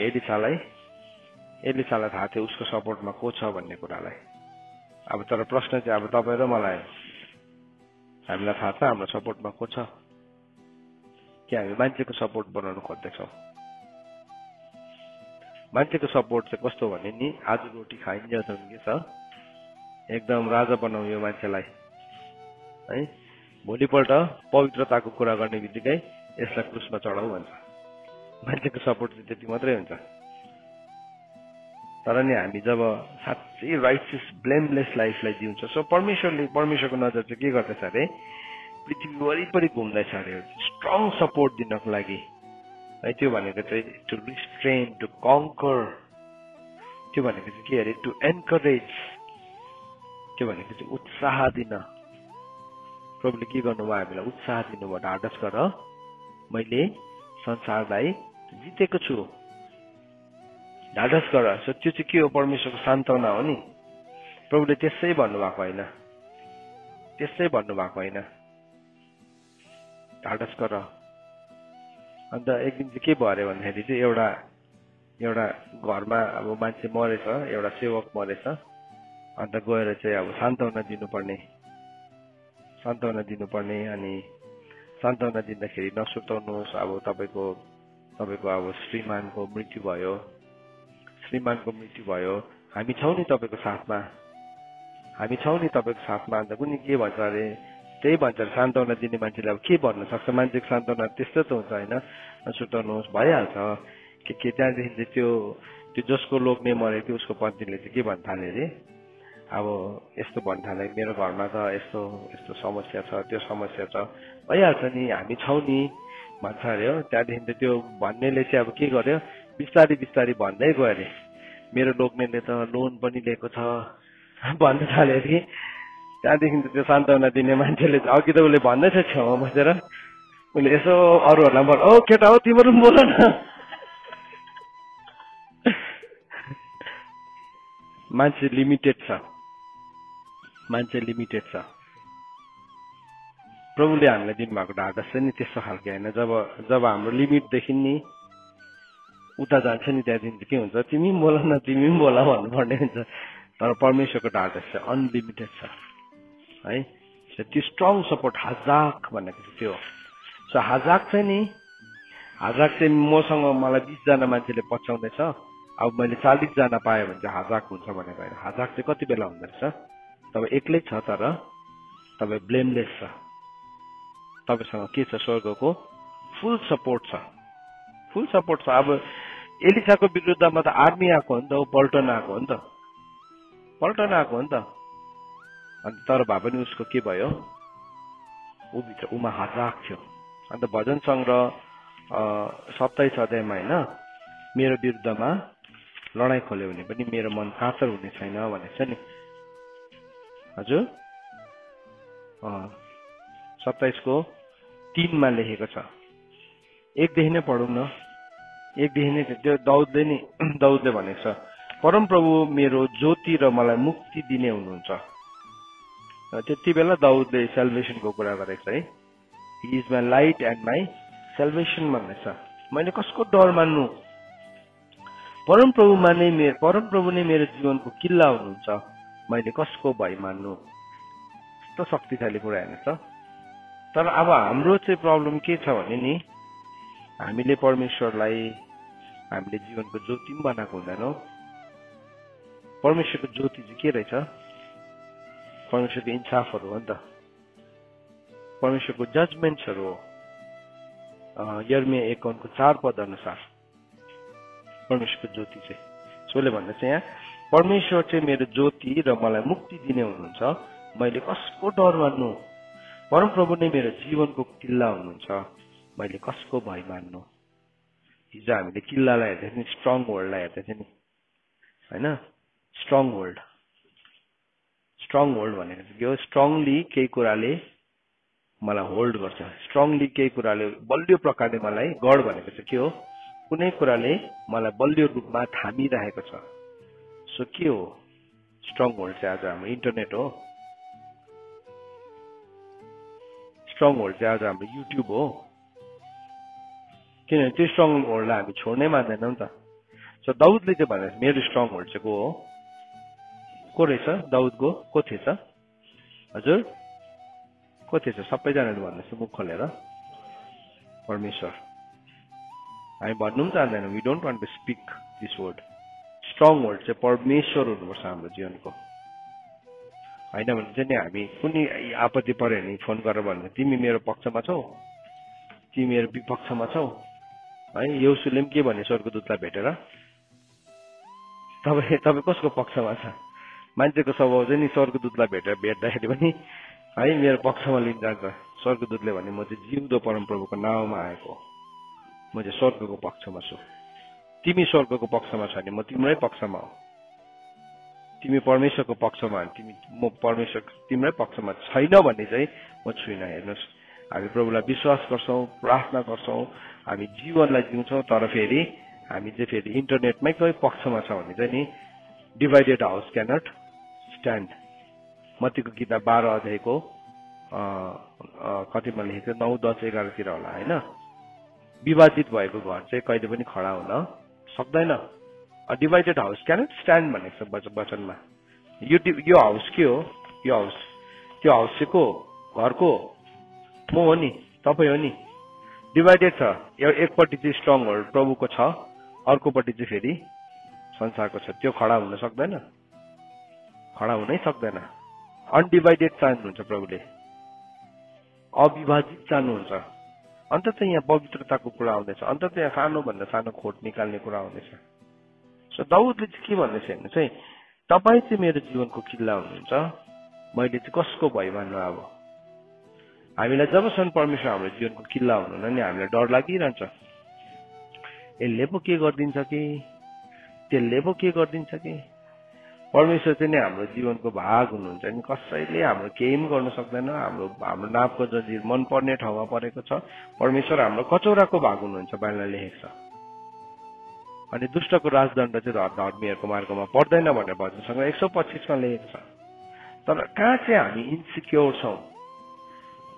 एलिसालाई थाहा थियो उसको सपोर्टमा को छ भन्ने कुरालाई। अब तर प्रश्न चाहिँ अब तपाईँ र मलाई, हामीलाई थाहा छ हाम्रो सपोर्टमा को छ कि हामी मान्छेको सपोर्ट बनाउनु खोज्दैछौँ? मान्छेको सपोर्ट चाहिँ कस्तो भने नि, आज रोटी खाइन्छ के छ, एकदम राजा बनाऊ यो मान्छेलाई है, भोलिपल्ट पवित्रताको कुरा गर्ने बित्तिकै यसलाई क्रुसमा चढाऊ भन्छ। मान्छेको सपोर्ट चाहिँ त्यति मात्रै हुन्छ। तर नि हामी जब साँच्चै राइचियस ब्लेमलेस लाइफलाई जिउँछ, सो परमेश्वरको नजर चाहिँ के गर्दैछ अरे, पृथ्वी वरिपरि घुम्दैछ अरे स्ट्रङ सपोर्ट दिनको लागि है। त्यो भनेको चाहिँ टु रिस्ट्रेन, टु कन्कर, त्यो भनेको चाहिँ के अरे, टु एन्करेज, त्यो भनेको चाहिँ उत्साह दिन। प्रभुले के गर्नुभयो, हामीलाई उत्साह दिनुभयो, ढाडस गर, मैले संसारलाई जितेको छु, ढाडस गर। सो त्यो चाहिँ के हो, परमेश्वरको सान्त्वना हो नि। प्रभुले त्यसै भन्नुभएको होइन, त्यसै भन्नुभएको होइन, ढाडस गर। अन्त एक दिन चाहिँ के भयो अरे भन्दाखेरि चाहिँ एउटा घरमा अब मान्छे मरेछ, एउटा सेवक मरेछ। अन्त गएर चाहिँ अब सान्त्वना दिनुपर्ने अनि सान्त्वना दिँदाखेरि नसुर्ताउनुहोस्, अब तपाईँको अब श्रीमानको मृत्यु भयो, हामी छौँ नि तपाईँको साथमा, अन्त कुनै के भन्छ अरे, त्यही भन्छ सान्त्वना दिने मान्छेले अब के भन्न सक्छ। मान्छेको सान्त्वना त्यस्तो त हुन्छ होइन, नसुर्ताउनुहोस् भइहाल्छ के त्यहाँदेखि चाहिँ त्यो जसको लोग्ने मरेको थियो उसको पत्नीले चाहिँ के भन्न थाल्यो अरे, अब यस्तो भन्न थाले, मेरो घरमा त यस्तो समस्या छ, त्यो समस्या छ, भइहाल्छ नि, हामी छौँ नि भन्छ अरे हो। त्यहाँदेखि त त्यो भन्नेले चाहिँ अब के गर्यो, बिस्तारी भन्दै गयो अरे, मेरो लोग्नेले त लोन पनि लिएको छ भन्न थाल्यो अरे। त्यहाँदेखि त त्यो सान्त्वना दिने मान्छेले अघि त उसले भन्दैछ छेउमा बसेर, उसले यसो अरूहरूलाई बोल, ओ केटा हो तिम्रो पनि बोल न। मान्छे लिमिटेड छ। प्रभुले हामीलाई दिनुभएको ढाडस चाहिँ नि त्यस्तो खालको होइन। जब हाम्रो लिमिटदेखि नि उता जान्छ नि, त्यहाँदेखि के हुन्छ, तिमी पनि बोला न, तिमी पनि बोला भन्नुपर्ने हुन्छ। तर परमेश्वरको ढाडस चाहिँ अनलिमिटेड छ है। त्यो स्ट्रङ सपोर्ट हाजाक भनेको चाहिँ त्यो हो। सो हाजाक चाहिँ मसँग मलाई 20 जना मान्छेले पछ्याउँदैछ, अब मैले 40 जना पाएँ भने चाहिँ हाजाक हुन्छ भनेको होइन। हाजाक चाहिँ कति बेला हुँदो रहेछ, तपाईँ एक्लै छ तर तपाईँ ब्लेमलेस छ, तपाईँसँग के छ, स्वर्गको फुल सपोर्ट छ। अब एलिसाको विरुद्धमा त आर्मी आएको हो नि त, पल्टन आएको हो नि त। अन्त तर भए पनि उसको के भयो, ऊमा हाजाक थियो। अन्त भजन सङ्ग्रह 27 अध्यायमा होइन मेरो विरुद्धमा लडाईँ खोल्यो भने पनि मेरो मन कातर हुने छैन भनेको छ नि। हजुर 27:3 मा लेखेको छ। एकदेखि नै पढौँ न। एकदेखि नै त्यो दाउदले भनेको छ, परमप्रभु मेरो ज्योति र मलाई मुक्ति दिने हुनुहुन्छ। त्यति बेला दाउदले सेल्भेसनको कुरा गरेको छ है। He is my light and my salvation भन्ने छ। मैले कसको डर मान्नु? परमप्रभु नै मेरो जीवनको किल्ला हुनुहुन्छ, मैले कसको भय मान्नु? यस्तो शक्तिशाली कुरा हेर्नुहोस् त। तर अब हाम्रो चाहिँ प्रब्लम के छ भने नि, हामीले परमेश्वरलाई हामीले जीवनको ज्योति पनि बनाएको हुँदैनौँ। परमेश्वरको ज्योति चाहिँ के रहेछ? परमेश्वरको इन्साफहरू हो नि त, परमेश्वरको जजमेन्ट्सहरू हो। यर्मिया 1:4 अनुसार परमेश्वरको ज्योति चाहिँ सोले भन्दैछ यहाँ, परमेश्वर चाहिँ मेरो ज्योति र मलाई मुक्ति दिने हुनुहुन्छ, मैले कसको डर मान्नु? परमप्रभु नै मेरो जीवनको किल्ला हुनुहुन्छ, मैले कसको भय मान्नु? हिजो हामीले किल्लालाई हेर्दै थियौँ, स्ट्रङ होल्डलाई हेर्दै थियौँ नि होइन। स्ट्रङ होल्ड भनेको चाहिँ के हो? स्ट्रङली केही कुराले मलाई होल्ड गर्छ, स्ट्रङली केही कुराले बलियो प्रकारले मलाई गड भनेको चाहिँ के हो? कुनै कुराले मलाई बलियो रूपमा थामिरहेको छ। सो के हो स्ट्रङ होल्ड चाहिँ? आज हाम्रो इन्टरनेट हो। स्ट्रङ होल्ड चाहिँ आज हाम्रो युट्युब हो। किनभने त्यो स्ट्रङ होल्डलाई हामी छोड्नै मान्दैनौँ नि त। सो दाउदले चाहिँ भने मेरो स्ट्रङ होल्ड चाहिँ को हो? को रहेछ? दाउदको को थिएछ? हजुर को थिएछ? सबैजनाले भन्नुहोस् मुख खोलेर। परमेश्वर। हामी भन्नु पनि चाहँदैनौँ, we don't want to speak this word. Stronghold चाहिँ परमेश्वर हुनुपर्छ हाम्रो जीवनको। होइन भने चाहिँ नि हामी कुनै आपत्ति पर्यो भने फोन गरेर भन्नु, तिमी मेरो पक्षमा छौ, तिमी मेरो विपक्षमा छौ है। यहोशूले पनि के भने स्वर्गदूतलाई भेटेर, तपाईँ कसको पक्षमा छ? मान्छेको स्वभाव चाहिँ नि स्वर्गदूतलाई भेट्दाखेरि पनि है मेरो पक्षमा लिन जान्छ। स्वर्गदूतले भने म चाहिँ जिउँदो परमप्रभुको नाउँमा आएको, म चाहिँ स्वर्गको पक्षमा छु। तिमी स्वर्गको पक्षमा छ भने म तिम्रै पक्षमा हो। तिमी परमेश्वरको पक्षमा म परमेश्वर तिम्रै पक्षमा छैन भन्ने चाहिँ म छुइनँ। हेर्नुहोस्, हामी प्रभुलाई विश्वास गर्छौँ, प्रार्थना गर्छौँ, हामी जीवनलाई जिउँछौँ, तर फेरि हामी चाहिँ फेरि इन्टरनेटमै कोही पक्षमा छ भने चाहिँ नि डिभाइडेड हाउस क्यानट स्ट्यान्ड। मत्तीको किताब 12 अध्यायको कतिमा लेखेको 9, 10, 11 होला होइन। विभाजित भएको घर चाहिँ कहिले पनि खडा हुन सक्दैन। डिभाइडेड हाउस क्यानट स्ट्यान्ड भनेको छ वचनमा। यो हाउस के हो? यो हाउस, त्यो हाउस चाहिँ को? घरको म हो नि, तपाईँ हो नि। डिभाइडेड छ। एकपट्टि चाहिँ स्ट्रङ होल्ड प्रभुको छ, अर्कोपट्टि चाहिँ फेरि संसारको छ। त्यो खडा हुन सक्दैन, खडा हुनै सक्दैन। अनडिभाइडेड चाहनुहुन्छ प्रभुले, अविभाजित चाहनुहुन्छ। अन्त चाहिँ यहाँ पवित्रताको कुरा आउँदैछ, अन्त चाहिँ यहाँ सानोभन्दा सानो खोट निकाल्ने कुरा आउँदैछ। सो दाउदले चाहिँ के भन्दैछ हेर्नुहोस् है, तपाईँ चाहिँ मेरो जीवनको किल्ला हुनुहुन्छ, मैले चाहिँ कसको भय मान्नु? अब हामीलाई जबसम्म परमेश्वर हाम्रो जीवनको किल्ला हुनुहुन्न नि हामीलाई डर लागिरहन्छ। यसले पो के गरिदिन्छ कि, त्यसले पो के गरिदिन्छ कि। परमेश्वर चाहिँ नि हाम्रो जीवनको भाग हुनुहुन्छ नि, कसैले हाम्रो केही पनि गर्न सक्दैन। हाम्रो नापको जजिर मन पर्ने ठाउँमा परेको छ। परमेश्वर हाम्रो कचौराको भाग हुनुहुन्छ, बाइबलमा लेखेको छ। अनि दुष्टको राजदण्ड चाहिँ धर्मीहरूको मार्गमा पर्दैन भनेर भजनसँग 125 लेखेको छ। तर कहाँ चाहिँ हामी इन्सिक्योर छौँ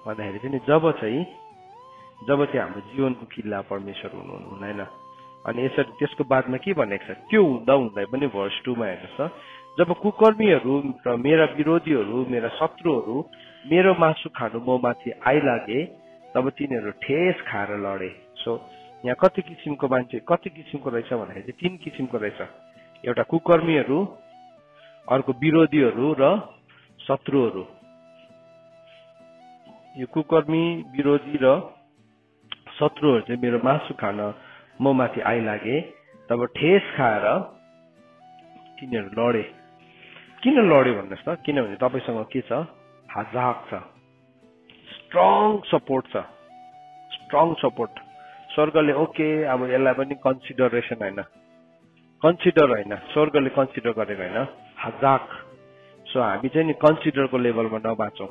भन्दाखेरि चाहिँ जब चाहिँ हाम्रो जीवनको किल्ला परमेश्वर हुनुहुँदैन। अनि यसरी त्यसको बादमा के भनेको छ? त्यो हुँदै पनि भर्स 2 मा हेर्नुहोस् त, जब कुकर्मीहरू र मेरा विरोधीहरू, मेरा शत्रुहरू मेरो मासु खानु म माथि आइलागे, तब तिनीहरू ठेस खाएर लडे। सो यहाँ कति किसिमको मान्छे, कति किसिमको रहेछ भन्दाखेरि चाहिँ 3 किसिमको रहेछ। एउटा कुकर्मीहरू, अर्को विरोधीहरू र शत्रुहरू। यो कुकर्मी, विरोधी र शत्रुहरू चाहिँ मेरो मासु खान म माथि आइलागे, तब ठेस खाएर तिनीहरू लडे। किन लड्यो भन्नुहोस् त? किनभने तपाईँसँग के छ? हाजाक छ, स्ट्रङ सपोर्ट छ, स्ट्रङ सपोर्ट। स्वर्गले ओके अब यसलाई पनि कन्सिडरेसन होइन, स्वर्गले कन्सिडर गरेको होइन, हजाक। सो हामी चाहिँ नि कन्सिडरको लेभलमा नबाचौँ।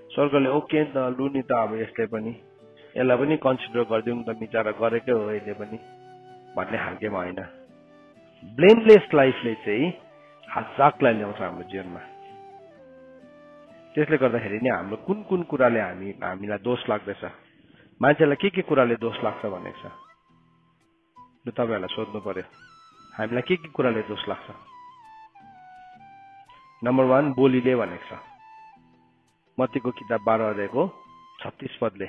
स्वर्गले ओके नि त लु नि त अब यसलाई पनि कन्सिडर गरिदिउँ त बिचारा गरेकै हो यसले पनि भन्ने खालकेमा होइन। ब्लेमलेस लाइफले चाहिँ हजाकलाई ल्याउँछ हाम्रो जीवनमा। त्यसले गर्दाखेरि नि हाम्रो कुन कुन कुराले हामीलाई दोष लाग्दैछ, मान्छेलाई के कुराले दोष लाग्छ भनेको छ यो तपाईँहरूलाई सोध्नु पर्यो। हामीलाई के कुराले दोष लाग्छ? नम्बर 1 बोलीले भनेको छ, मत्तीको किताब 12 अध्यायको 36 पदले।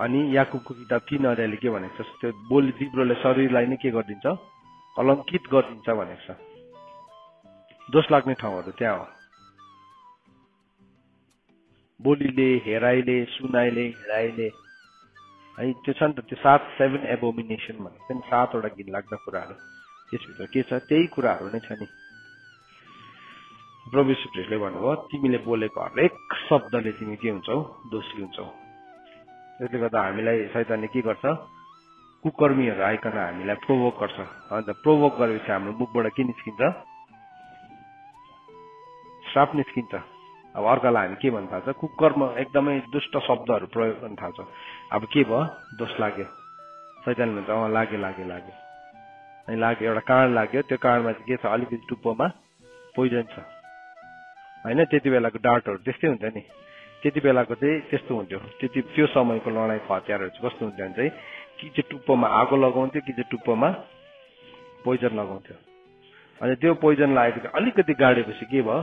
अनि याकुबको किताब 3 अध्यायले के भनेको छ? त्यो बोली जिब्रोले शरीरलाई नै के गरिदिन्छ? कलङ्कित गरिदिन्छ भनेको छ। दोष लाग्ने ठाउँहरू त्यहाँ हो। बोलीले, हेराइले, सुनाइले, हिँडाइले है, त्यो छ नि त, त्यो 7 एबोमिनेसन भनेको पनि 7 वटा घिनलाग्दा कुराहरू। त्यसभित्र के छ? त्यही कुराहरू नै छ नि। प्रभु यीशु ख्रीष्टले भन्नुभयो तिमीले बोलेको हरेक शब्दले तिमी के हुन्छौ? दोषी हुन्छौ। त्यसले गर्दा हामीलाई शैतानले के गर्छ? कुकर्मीहरू आइकन हामीलाई प्रोभोक गर्छ। अन्त प्रोभोक गरेपछि हाम्रो मुखबाट के निस्किन्छ? श्राप निस्किन्छ। अब अर्कालाई हामी के भन्न थाल्छ? कुकर्म, एकदमै दुष्ट शब्दहरू प्रयोग गर्न थाल्छ। अब के भयो? दोष लाग्यो। शैतानले भन्छ लाग्यो अनि लाग्यो, एउटा काँड लाग्यो, त्यो काँडमा चाहिँ के छ? अलिकति टुप्पोमा पोइजन छ होइन। त्यति बेलाको डार्टहरू त्यस्तै हुन्छ नि। त्यति बेलाको चाहिँ त्यस्तो हुन्थ्यो। त्यो समयको लडाइँको हतियारहरू चाहिँ कस्तो हुन्थ्यो भने चाहिँ कि चाहिँ टुप्पोमा आगो लगाउँथ्यो, कि चाहिँ टुप्पोमा पोइजन लगाउँथ्यो। अनि त्यो पोइजन लागेपछि अलिकति गाडेपछि के भयो?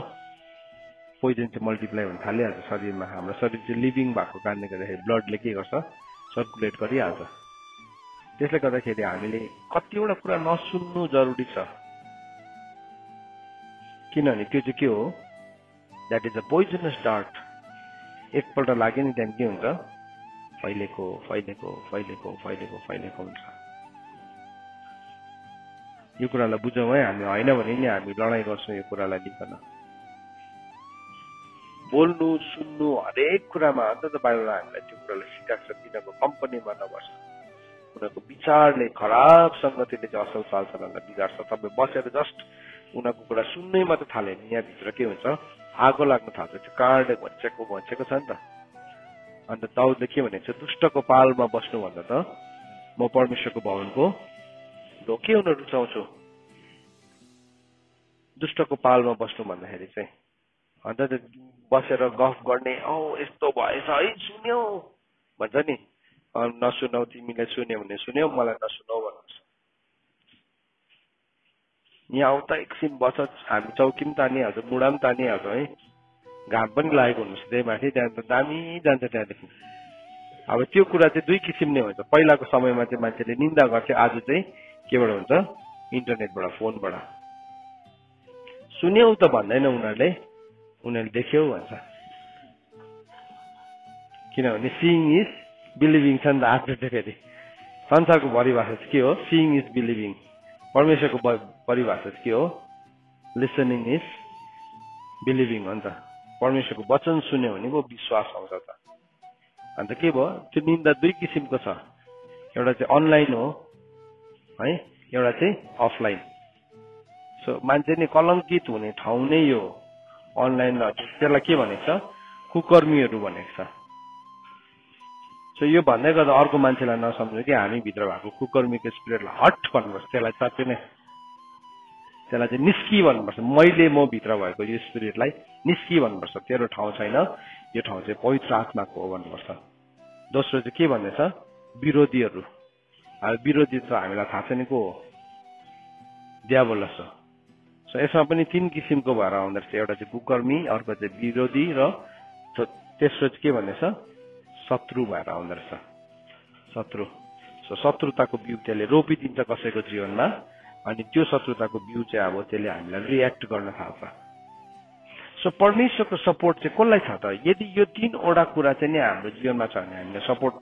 पोइजन चाहिँ मल्टिप्लाई हुन थालिहाल्छ शरीरमा। हाम्रो शरीर चाहिँ लिभिङ भएको कारणले गर्दाखेरि ब्लडले के गर्छ? सर्कुलेट गरिहाल्छ। त्यसले गर्दाखेरि हामीले कतिवटा कुरा नसुन्नु जरुरी छ, किनभने त्यो चाहिँ के हो? That is a poisonous dart. एकपल्ट लाग्यो नि त्यहाँदेखि के हुन्छ? फैलेको हुन्छ। यो कुरालाई बुझौँ है। हामी होइन भने नि हामी लडाइँ गर्छौँ यो कुरालाई लिकन। बोल्नु, सुन्नु, हरेक कुरामा अन्त त बाहिर हामीलाई त्यो कुरालाई सिकाएको छ। तिनीहरूको कम्पनीमा नबस्छ। उनीहरूको विचारले, खराब सङ्गतिले चाहिँ असल चालचलनलाई बिगार्छ। तपाईँ बसेर जस्ट उनीहरूको कुरा सुन्नै मात्र थाल्यो भने यहाँभित्र के हुन्छ? आगो लाग्न थाल्छ। त्यो काँडले भन्छेको छ नि त। अन्त दाउदले के भनेको छ? दुष्टको पालमा बस्नु भन्दा त म परमेश्वरको भवनको ढोके हुन रुचाउँछु। दुष्टको पालमा बस्नु भन्दाखेरि चाहिँ अन्त बसेर गफ गर्ने, यस्तो भएछ है, सुन्यौ भन्छ नि। नसुनौ, तिमीले सुन्यौ भने सुन्यौ, मलाई नसुनौ भन्नुहोस्। यहाँ आउँदा एकछिन बस, हामी चौकी पनि तानिहाल्छ, बुढा पनि तानिहाल्छ है। घाम पनि लागेको हुनुहोस् त्यही माथि, त्यहाँ त दामी जान्छ त्यहाँदेखि। अब त्यो कुरा चाहिँ दुई किसिमले हुन्छ। पहिलाको समयमा चाहिँ मान्छेले निन्दा गर्थे, आज चाहिँ केबाट हुन्छ? इन्टरनेटबाट, फोनबाट। सुन्यौ त भन्दैन उनीहरूले देख्यौ भन्छ। किनभने सिइङ इज बिलिभिङ छ नि त। आज चाहिँ फेरि संसारको परिभाषा चाहिँ के हो? Seeing is believing. परमेश्वरको परिभाषा चाहिँ के हो? लिसनिङ इज बिलिभिङ हो नि त। परमेश्वरको वचन सुन्यो भने पो विश्वास आउँछ त। अन्त के भयो? त्यो निन्दा दुई किसिमको छ। एउटा चाहिँ अनलाइन हो है, एउटा चाहिँ अफलाइन। सो मान्छे नि कलङ्कित हुने ठाउँ नै यो अनलाइन। त्यसलाई के भनेको छ? कुकर्मीहरू भनेको छ। सो यो भन्दै गर्दा अर्को मान्छेलाई नसम्झ्यो कि हामी भित्र भएको कुकर्मीको स्पिरिटलाई हट भन्नुपर्छ। त्यसलाई साँच्चै नै त्यसलाई चाहिँ निस्की भन्नुपर्छ। म भित्र भएको यो स्पिरिटलाई निस्की भन्नुपर्छ। तेरो ठाउँ छैन, यो ठाउँ चाहिँ पवित्र आत्माको हो भन्नुपर्छ। दोस्रो चाहिँ के भन्दैछ? विरोधीहरू। अब विरोधी त हामीलाई थाहा छैन को हो? दियावलस हो। सो यसमा पनि 3 किसिमको भएर आउँदो रहेछ। एउटा चाहिँ कुकर्मी, अर्को चाहिँ विरोधी, र तेस्रो चाहिँ के भन्दैछ? शत्रु भएर आउँदो रहेछ। शत्रु। सो शत्रुताको बिउ त्यसले रोपिदिन्छ कसैको जीवनमा, अनि त्यो शत्रुताको बिउ चाहिँ अब त्यसले हामीलाई रियाक्ट गर्न थाल्छ। सो परमेश्वरको सपोर्ट चाहिँ कसलाई छ त? यदि यो 3 वटा कुरा चाहिँ नि हाम्रो जीवनमा छ भने हामीले सपोर्ट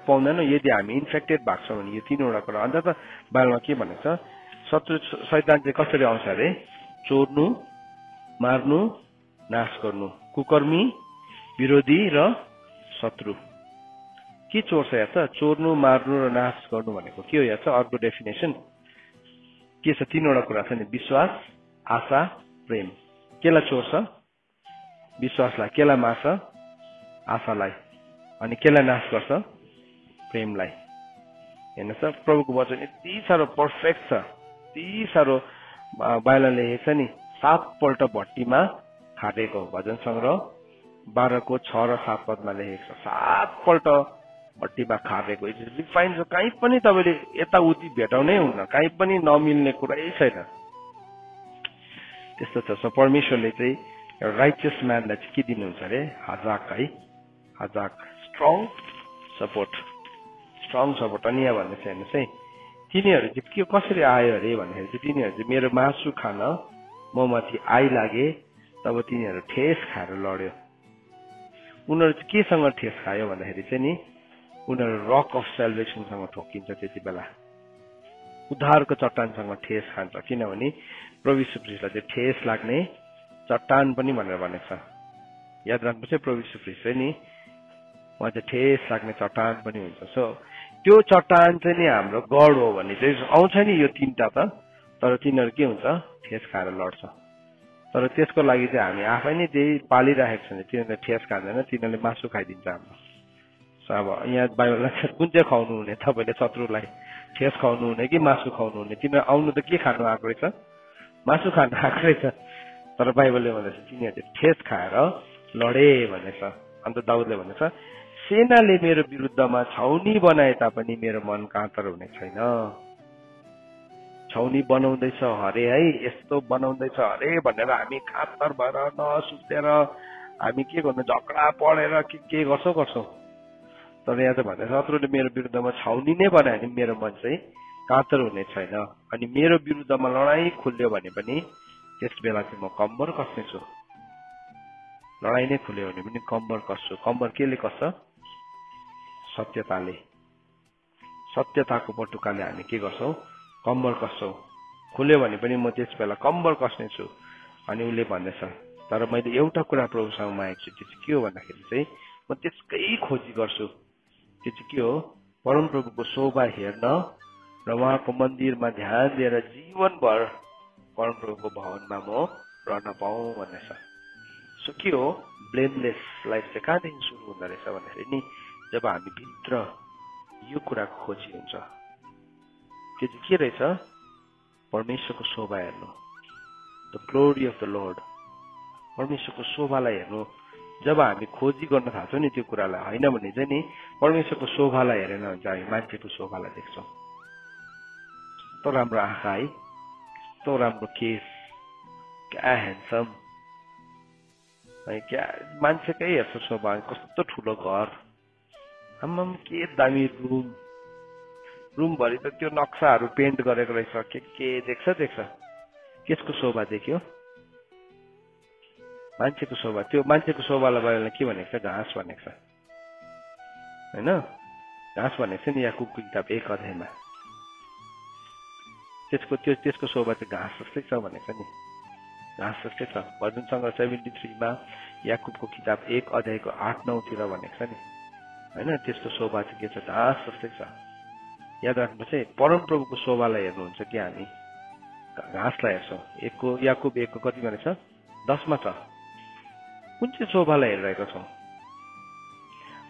पाउँदैनौँ। यदि हामी इन्फेक्टेड भएको छौँ भने यो 3 वटा कुरा। अन्त त बाइबलमा के भनेको छ? शैतान चाहिँ कसरी आउँछ अरे? चोर्नु, मार्नु, नाश गर्नु। कुकर्मी, विरोधी र शत्रु। के चोर्छ हेर्छ? चोर्नु, मार्नु र नाश गर्नु भनेको के हो हेर्छ? अर्को डेफिनेसन के छ? 3वटा कुरा छ नि, विश्वास, आशा, प्रेम। केलाई चोर्छ? विश्वासलाई। केलाई मार्छ? आशालाई। अनि केलाई नाश गर्छ? प्रेमलाई। हेर्नुहोस्, प्रभुको वचन यति साह्रो पर्फेक्ट छ, यति साह्रो बाइबलले लेखेको छ नि। 7 पल्ट भट्टीमा खारेको, भजन सङ्ग्रह 12को 6 र 7 पदमा लेखेको छ। 7 पल्ट भट्टीमा खारेको। रिफाइन छ, कहीँ पनि तपाईँले यताउति भेटाउनै हुन्न, कहीँ पनि नमिल्ने कुरै छैन। त्यस्तो छ। सो परमेश्वरले चाहिँ एउटा राइचियस म्यानलाई चाहिँ के दिनुहुन्छ अरे? हजाक है, हजाक, स्ट्रङ सपोर्ट, स्ट्रङ सपोर्ट। अनि यहाँ भन्दैछ हेर्नुहोस् है, तिनीहरू चाहिँ के कसरी आयो अरे भन्दाखेरि चाहिँ तिनीहरू चाहिँ मेरो मासु खान म माथि आइलागे, तब तिनीहरू ठेस खाएर लड्यो। उनीहरू चाहिँ केसँग ठेस खायो भन्दाखेरि चाहिँ नि, उनीहरू रक अफ सेल्भेसनसँग ठोकिन्छ। त्यति बेला उद्धारको चट्टानसँग ठेस खान्छ, किनभने प्रभु यीशु ख्रीष्टलाई चाहिँ ठेस लाग्ने चट्टान पनि भनेर भनेको छ। याद राख्नुहोस् है, प्रभु यीशु ख्रीष्ट चाहिँ नि उहाँ चाहिँ ठेस लाग्ने चट्टान पनि हुन्छ। सो त्यो चट्टान चाहिँ नि हाम्रो गड हो भने चाहिँ आउँछ नि यो 3टा त, तर तिनीहरू के हुन्छ? ठेस खाएर लड्छ। तर त्यसको लागि चाहिँ हामी आफै नै त्यही पालिराखेको छ भने तिनीहरूले ठेस खाँदैन, तिनीहरूले मासु खाइदिन्छ हाम्रो। सो अब यहाँ बाइबलमा कुन चाहिँ खुवाउनु हुने तपाईँले? शत्रुलाई ठेस खुवाउनु हुने कि मासु खुवाउनु हुने? तिनीहरू आउनु त के खानु आएको रहेछ? मासु खानु आएको रहेछ। तर बाइबलले भन्दैछ तिनीहरूले ठेस खाएर लडे भनेछ। अन्त दाउदले भनेछ, सेनाले मेरो विरुद्धमा छाउनी बनाए तापनि मेरो मन काँतर हुने छैन। छाउनी बनाउँदैछ हरे है, यस्तो बनाउँदैछ हरे भनेर हामी काँतर भएर नसुतेर हामी के गर्नु, झगडा पढेर के गर्छौँ। तर यहाँ त भन्दैछ शत्रुले मेरो विरुद्धमा छाउनी नै बनायो भने मेरो मन चाहिँ काँतर हुने छैन। अनि मेरो विरुद्धमा लडाईँ खुल्यो भने पनि त्यस बेला चाहिँ म कम्बर कस्नेछु। लडाईँ नै खुल्यो भने पनि कम्बर कस्छु। कम्बर केले कस्छ? सत्यताले, सत्यताको पटुकाले हामी के गर्छौँ? कम्बर कस्छौँ। खुल्यो भने पनि म त्यस बेला कम्बर कस्नेछु। अनि उसले भन्दैछ, तर मैले एउटा कुरा प्रभुसँग मागेको छु, त्यो चाहिँ के हो भन्दाखेरि चाहिँ म त्यसकै खोजी गर्छु। त्यो चाहिँ के हो? परमप्रभुको शोभा हेर्न र उहाँको मन्दिरमा ध्यान दिएर जीवनभर परमप्रभुको भवनमा म रहन पाऊँ भन्ने छ। सो के हो? ब्लेमलेस लाइफ चाहिँ कहाँदेखि सुरु हुँदो रहेछ भन्दाखेरि नि, जब हामी भित्र यो कुराको खोजी हुन्छ। त्यो चाहिँ के रहेछ? परमेश्वरको शोभा हेर्नु, the glory of the lord, परमेश्वरको शोभालाई हेर्नु। जब हामी खोजी गर्न थाल्छौँ नि त्यो कुरालाई, होइन भने चाहिँ नि परमेश्वरको शोभालाई हेरेन भने चाहिँ हामी मान्छेको शोभालाई देख्छौँ। कस्तो राम्रो आँखा है, कस्तो राम्रो केस, क्या ह्यान्डसम है, क्या मान्छेकै हेर्छ शोभा। कस्तो ठुलो घर, आम्माम के दामी रुमभरि त त्यो नक्साहरू पेन्ट गरेको रहेछ, के देख्छ। त्यसको शोभा देख्यो? मान्छेको शोभा। त्यो मान्छेको शोभालाई बारेमा के भनेको छ? घाँस भनेको छ, होइन? घाँस भनेको छ नि याकुबको किताब 1 अध्यायमा। त्यसको शोभा चाहिँ घाँस जस्तै छ भनेको छ नि, घाँस जस्तै छ। भजन सङ्ग्रह 73 मा याकुबको किताब 1 अध्यायको 8-9 तिर भनेको छ नि, होइन? त्यसको शोभा चाहिँ के छ? घाँस जस्तै छ। याद राख्नुहोस् है, परमप्रभुको शोभालाई हेर्नुहुन्छ कि हामी घाँसलाई हेर्छौँ। याकुब 1 को कति भनेको छ? 10 मा छ। कुन चाहिँ शोभालाई हेरिरहेका छौँ?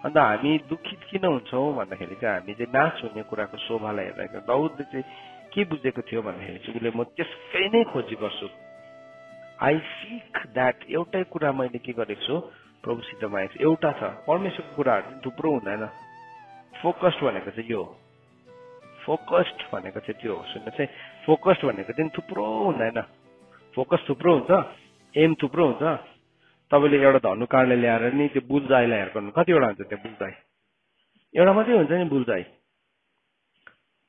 अन्त हामी दुखित किन हुन्छौँ भन्दाखेरि चाहिँ हामी चाहिँ नाश हुने कुराको शोभालाई हेरिरहेका। दाउदले चाहिँ के बुझेको थियो भन्दाखेरि चाहिँ उसले म त्यसकै नै खोजी गर्छु। I sick that. एउटै कुरा मैले के गरेको छु? प्रभुसित मागेको छु। एउटा छ, परमेश्वरको कुराहरू थुप्रो हुँदैन। फोकस्ड भनेको चाहिँ यो, फोकस्ड भनेको चाहिँ त्यो हो। सुन्नुहोस् है, फोकस्ड भनेको चाहिँ थुप्रो हुँदैन। फोकस थुप्रो हुन्छ, एम थुप्रो हुन्छ। तपाईँले एउटा धनुकाँडले ल्याएर नि त्यो बुलजाईलाई हेर्नु, कतिवटा हुन्छ त्यो बुलजाई? एउटा मात्रै हुन्छ नि बुलजाई।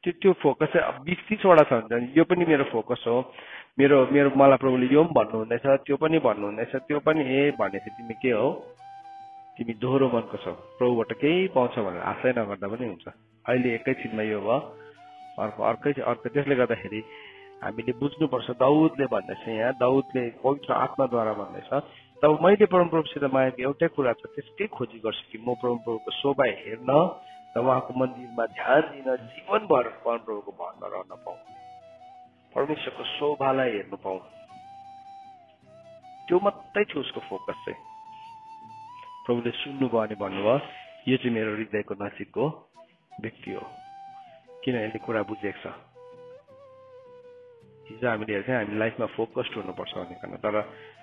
त्यो फोकस चाहिँ 20-30 वटा छ हुन्छ। यो पनि मेरो फोकस हो, मेरो मलाई प्रभुले यो पनि भन्नुहुँदैछ, त्यो पनि भन्नुहुँदैछ, त्यो पनि भनेपछि तिमी के हो? तिमी दोहोरो मनको छौ, प्रभुबाट केही पाउँछ भनेर आशै नगर्दा पनि हुन्छ। अहिले एकैछिनमा यो भयो, अर्को। त्यसले गर्दाखेरि हामीले बुझ्नुपर्छ। दाउदले भन्दैछ यहाँ, दाउदले पवित्र आत्माद्वारा भन्दैछ, तब मैले परमप्रभुसित मागेको एउटै कुरा छ, त्यसकै खोजी गर्छु कि म परमप्रभुको शोभा हेर्न र उहाँको मन्दिरमा ध्यान दिन जीवनभर परमप्रभुको भरमा रहन पाऊँ, परमेश्वरको शोभालाई हेर्नु पाऊँ। त्यो मात्रै थियो उसको फोकस चाहिँ। प्रभुले सुन्नुभयो अनि भन्नुभयो यो चाहिँ मेरो हृदयको नजिकको व्यक्ति हो, किन यसले कुरा बुझेको छ। हिजो हामीले हेर्छौँ हामी लाइफमा फोकस्ड हुनुपर्छ भन्ने कारण, तर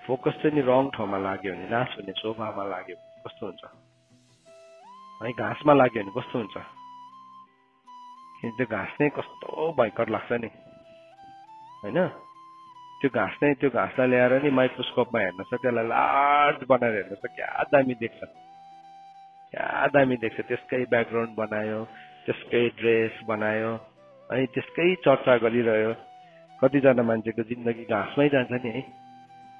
फोकस चाहिँ नि रङ ठाउँमा लाग्यो भने, नाश हुने शोभामा लाग्यो भने कस्तो हुन्छ है, घाँसमा लाग्यो भने कस्तो हुन्छ, किन त्यो घाँस नै कस्तो भयङ्कर लाग्छ नि होइन। त्यो घाँसलाई ल्याएर नि माइक्रोस्कोपमा हेर्नुहोस्, त्यसलाई लार्ज बनाएर हेर्नुहोस्, क्या दामी देख्छ, क्या दामी देख्छ। त्यसकै ब्याकग्राउन्ड बनायो, त्यसकै ड्रेस बनायो है, त्यसकै चर्चा गरिरह्यो। कतिजना मान्छेको जिन्दगी घाँसमै जान्छ नि है,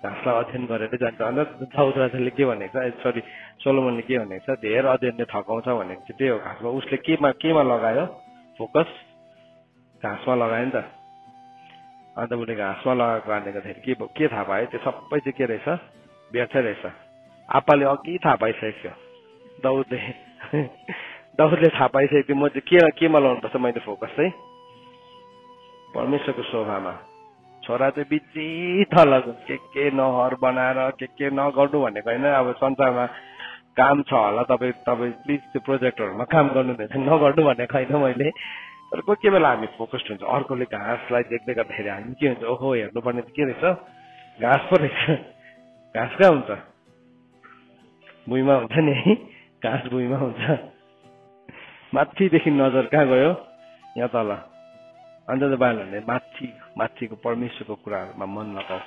घाँसलाई अध्ययन गरेरै जान्छ। अन्त दाउद राजाले के भनेको छ, सरी सोलोमनले के भनेको छ, धेरै अध्ययनले थकाउँछ भनेको चाहिँ त्यही हो। घाँसमा उसले केमा लगायो फोकस, घाँसमा लगायो नि त। अन्त उसले घाँसमा लगाएको कारणले गर्दाखेरि के थाहा पायो, त्यो सबै चाहिँ के रहेछ, व्यर्थै रहेछ। आप्पाले अघि थाहा पाइसकेको, दाउदले थाहा पाइसकेको, म चाहिँ केमा लाउनुपर्छ मैले फोकस चाहिँ, परमेश्वरको शोभामा। छोरा चाहिँ बिजी तल के नहर बनाएर के नगर्नु भनेको होइन। अब संसारमा काम छ होला, तपाईँ प्लिज त्यो प्रोजेक्टहरूमा काम गर्नुहुँदैछ, नगर्नु भनेको होइन मैले। तर कोही बेला हामी फोकस्ड हुन्छ, अर्कोले घाँसलाई देख्दै गर्दाखेरि हामी के हुन्छ, ओहो हेर्नुपर्ने त के रहेछ, घाँस पो रहेछ। घाँस कहाँ हुन्छ, भुइँमा हुन्छ नि है, घाँस भुइँमा हुन्छ। माथिदेखि नजर कहाँ गयो, यहाँ तल। अन्त बालहरूले माथिको परमेश्वरको कुराहरूमा मन लगाऊ,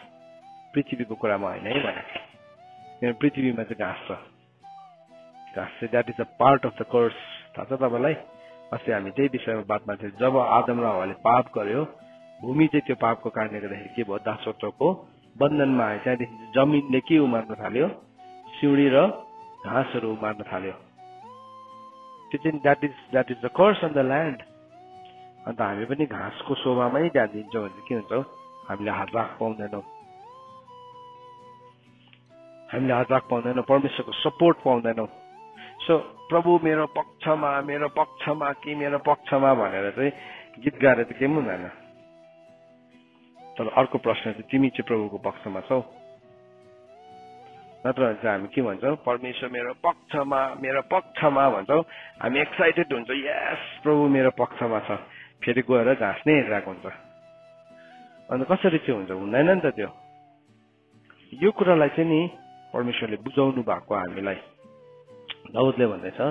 पृथ्वीको कुरामा होइन है भने। किनभने पृथ्वीमा चाहिँ घाँस छ, घाँस चाहिँ that is a part of the curse. थाहा छ तपाईँलाई, अस्ति हामी त्यही विषयमा बात मार्थ्यौँ। जब आदम र हव्वाले पाप गर्यो, भूमि चाहिँ त्यो पापको कारणले गर्दाखेरि के भयो, दासत्वको बन्धनमा आयो। त्यहाँदेखि जमिनले के उमार्न थाल्यो, सिउडी र घाँसहरू उमार्न थाल्यो। त्यो चाहिँ that is the curse on the land. अन्त हामी पनि घाँसको शोभामै ध्यान दिन्छौँ भने के हुन्छ, हामीले हात राख पाउँदैनौँ, परमेश्वरको सपोर्ट पाउँदैनौँ। सो प्रभु मेरो पक्षमा कि मेरो पक्षमा भनेर चाहिँ गीत गाएर त केही पनि हुँदैन। तर अर्को प्रश्न चाहिँ तिमी चाहिँ प्रभुको पक्षमा छौ, नत्र भने चाहिँ हामी के भन्छौँ, परमेश्वर मेरो पक्षमा भन्छौँ। हामी एक्साइटेड हुन्छौँ, यस प्रभु मेरो पक्षमा छ, फेरि गएर घाँस नै हेरिरहेको हुन्छ। अन्त कसरी चाहिँ हुन्छ, हुँदैन नि त त्यो। यो कुरालाई चाहिँ नि परमेश्वरले बुझाउनु भएको हामीलाई। दाउदले भन्दैछ,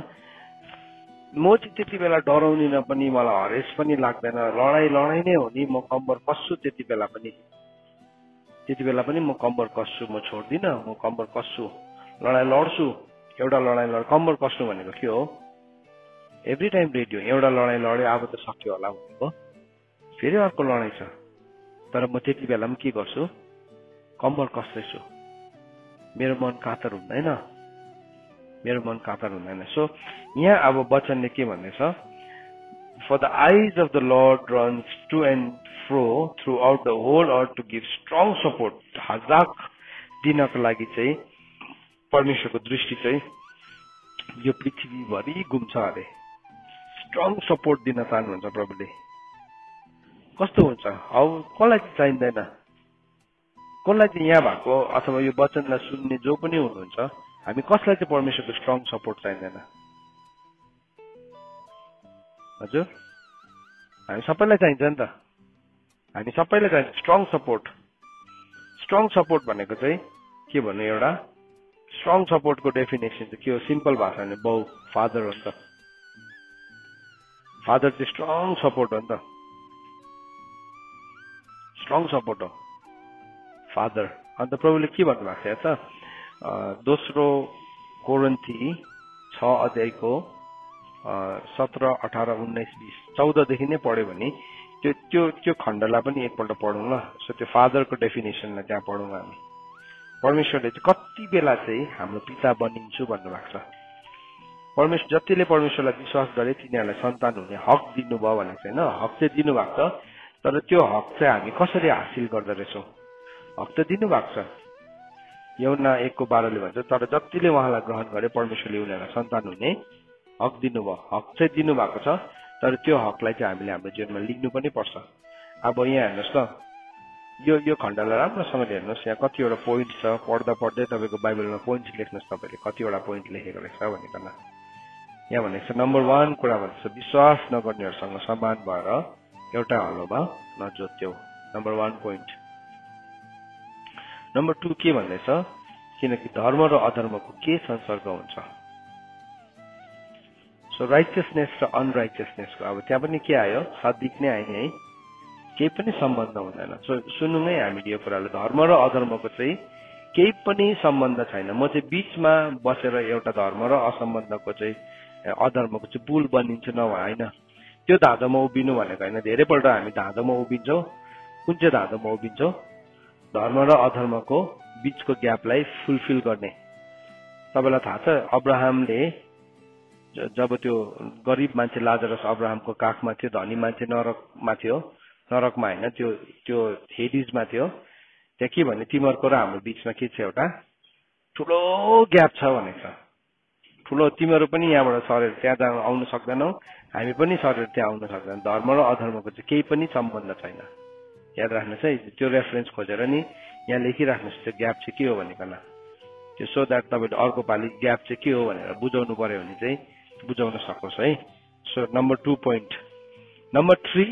म चाहिँ त्यति बेला डराउदिन पनि, मलाई हरेस पनि लाग्दैन, लडाई नै हो नि, म कम्बर कस्छु त्यति बेला पनि म कम्बर कस्छु, म छोड्दिनँ, म कम्बर कस्छु, लडाई लड्छु। एउटा लडाई कम्बर कस्नु भनेको के हो, एभ्री टाइम रेडियो। एउटा लडाई लड्यो, अब त सक्यो होला भनेको, फेरि अर्को लडाई छ। तर म त्यति बेला पनि के गर्छु, कम्बर कस्दैछु, मेरो मन कातर हुँदैन। सो यहाँ अब वचनले के भन्दैछ, for the eyes of the Lord runs to and fro throughout the whole earth to give strong support. हजाक दिनको लागि चाहिँ परमेश्वरको दृष्टि चाहिँ यो पृथ्वीभरि घुम्छ अरे। स्ट्रङ सपोर्ट दिन चाहनुहुन्छ प्रभुले। कस्तो हुन्छ, कसलाई चाहिँ चाहिँदैन, कसलाई चाहिँ यहाँ भएको अथवा यो वचनलाई सुन्ने जो पनि हुनुहुन्छ, हामी कसलाई चाहिँ परमेश्वरको स्ट्रङ सपोर्ट चाहिँदैन, हजुर? हामी सबैलाई चाहिन्छ नि त, हामी सबैलाई चाहिन्छ स्ट्रङ सपोर्ट। स्ट्रङ सपोर्ट भनेको चाहिँ के भन्नु, एउटा स्ट्रङ सपोर्टको डेफिनेसन चाहिँ के हो, सिम्पल भाषामा बाउ फादर हो नि त। फादर चाहिँ स्ट्रङ सपोर्ट हो नि त, स्ट्रङ सपोर्ट हो फादर। अन्त प्रभुले के भन्नुभएको छ त, दोस्रो कोरिन्थी 6 अध्यायको 17, 18, 19, 20, 14 देखि नै पढ्यो भने त्यो खण्डलाई पनि एकपल्ट पढौँ ल। सो त्यो फादरको डेफिनेसनलाई त्यहाँ पढौँ हामी। परमेश्वरले चाहिँ कति बेला चाहिँ हाम्रो पिता बनिन्छु भन्नुभएको छ। परमेश्वर जतिले परमेश्वरलाई विश्वास गरे तिनीहरूलाई सन्तान हुने हक दिनुभयो भनेको छैन, हक चाहिँ दिनुभएको छ। तर त्यो हक चाहिँ हामी कसरी हासिल गर्दो रहेछौँ, हक त दिनुभएको छ। यूहन्ना 1:12 ले भन्छ तर जतिले उहाँलाई ग्रहण गरे परमेश्वरले उनीहरूलाई सन्तान हुने हक दिनुभयो। हक चाहिँ दिनुभएको छ, तर त्यो हकलाई चाहिँ हामीले हाम्रो जीवनमा लिनु पनि पर्छ। अब यहाँ हेर्नुहोस् ल, यो खण्डलाई राम्रोसँगले हेर्नुहोस्। यहाँ कतिवटा पोइन्ट छ, पढ्दा पढ्दै तपाईँको बाइबलमा पोइन्ट लेख्नुहोस्, तपाईँले कतिवटा पोइन्ट लेखेको रहेछ भनिकन। यहाँ भनेको छ नम्बर 1 कुरा भनेको छ विश्वास नगर्नेहरूसँग समान भएर एउटा हलोमा नजोत्यो। Number 1 point. नम्बर 2 के भन्दैछ, किनकि धर्म र अधर्मको के संसर्ग हुन्छ। सो राइचियसनेस र अनराइचियसनेसको अब त्यहाँ पनि के आयो, सादिक नै आयो है, केही पनि सम्बन्ध हुँदैन। सो सुन्नु नै हामीले यो कुरालाई, धर्म र अधर्मको चाहिँ केही पनि सम्बन्ध छैन। म चाहिँ बीचमा बसेर एउटा धर्म र असम्बन्धको चाहिँ अधर्मको चाहिँ पुल बनिन्छु नभए होइन। त्यो धाँधोमा उभिनु भनेको होइन। धेरैपल्ट हामी धाँधोमा उभिन्छौँ। कुन चाहिँ धाँधोमा उभिन्छौँ? धर्म र अधर्मको बीचको ग्यापलाई फुलफिल गर्ने। तपाईँलाई थाहा छ अब्राहमले जब त्यो गरिब मान्छे लाजरस अब्राहमको काखमा थियो, धनी मान्छे नरकमा थियो, नरकमा होइन त्यो हेडिजमा थियो, त्यहाँ के भने तिमीहरूको र हाम्रो बीचमा के छ, एउटा ठुलो ग्याप छ भनेको छ। ठुलो, तिमीहरू पनि यहाँबाट सरेर त्यहाँ आउन सक्दैनौ, हामी पनि सरेर त्यहाँ आउन सक्दैनौँ। धर्म र अधर्मको चाहिँ केही पनि सम्बन्ध छैन। याद राख्नुहोस् है, त्यो रेफरेन्स खोजेर नि यहाँ लेखिराख्नुहोस् त्यो ग्याप चाहिँ के हो भनिकन, त्यो सो द्याट तपाईँले अर्को पालि ग्याप चाहिँ के हो भनेर बुझाउनु पर्यो भने चाहिँ बुझाउन सकोस् है। So number 2 point. नम्बर 3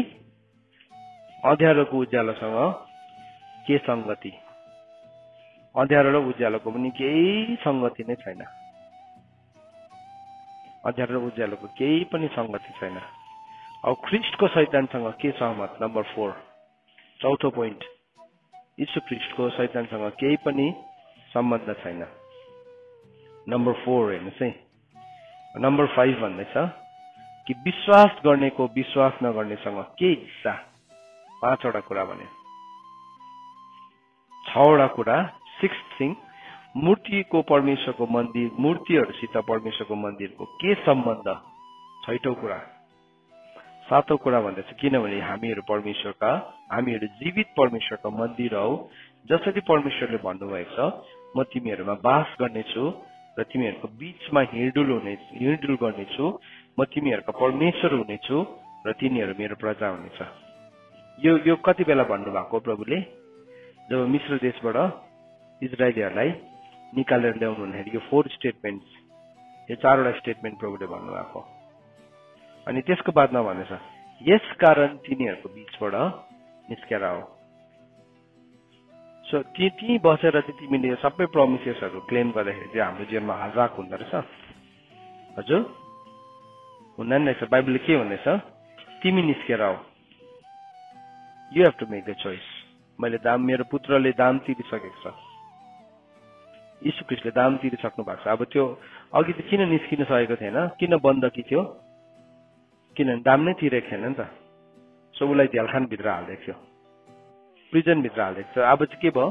अँध्यारोको उज्यालोसँग के संगति। अँध्यारो र उज्यालोको पनि केही संगति नै छैन। अँध्यारो र उज्यालोको केही पनि संगति छैन। अब ख्रिस्टको शैतानसँग के सहमत। नम्बर 4 चौथो पोइन्ट, यीशु ख्रिस्टको शैतानसँग केही पनि सम्बन्ध छैन। नम्बर 4 हेर्नुहोस् है। नम्बर 5 भन्दैछ कि विश्वास गर्नेको विश्वास नगर्नेसँग के हिस्सा। 5वटा कुरा भने 6वटा कुरा। 6th थिङ, मूर्तिको परमेश्वरको मन्दिर, मूर्तिहरूसित परमेश्वरको मन्दिरको के सम्बन्ध। 6औं कुरा। 7औं कुरा भन्दैछ किनभने हामीहरू जीवित परमेश्वरका मन्दिर हौ, जसरी परमेश्वरले भन्नुभएको छ म तिमीहरूमा बास गर्नेछु र तिमीहरूको बीचमा हिँडडुल गर्नेछु, म तिमीहरूका परमेश्वर हुनेछु र तिनीहरू मेरो प्रजा हुनेछ। यो कति बेला भन्नुभएको प्रभुले, जब मिश्र देशबाट इजरायलीहरूलाई निकालेर ल्याउनु भन्दाखेरि यो 4 स्टेटमेन्ट्स, यो 4वटा स्टेटमेन्ट प्रभुले भन्नुभएको। अनि त्यसको बादमा भनेछ यस कारण तिनीहरूको बीचबाट निस्केर आऊ। सो त्यही बसेर चाहिँ तिमीले सबै प्रोमिसेसहरू क्लेम गर्दाखेरि चाहिँ हाम्रो जीवनमा हजाक हुँदो रहेछ। हजुर हुँदैन रहेछ। बाइबलले के भन्दैछ, तिमी निस्केर आऊ। You have to make the choice. मैले मेरो पुत्रले दाम तिरिसकेको छ, यीशु ख्रिस्टले दाम तिरिसक्नु भएको छ। अब त्यो अघि त किन निस्किन सकेको थिएन, किन बन्दकी थियो, किनभने दाम नै तिरेको थिएन नि त। सो उसलाई झ्यालखानभित्र हालिदिएको थियो, प्रिजनभित्र हालिदिएको छ। अब चाहिँ के भयो,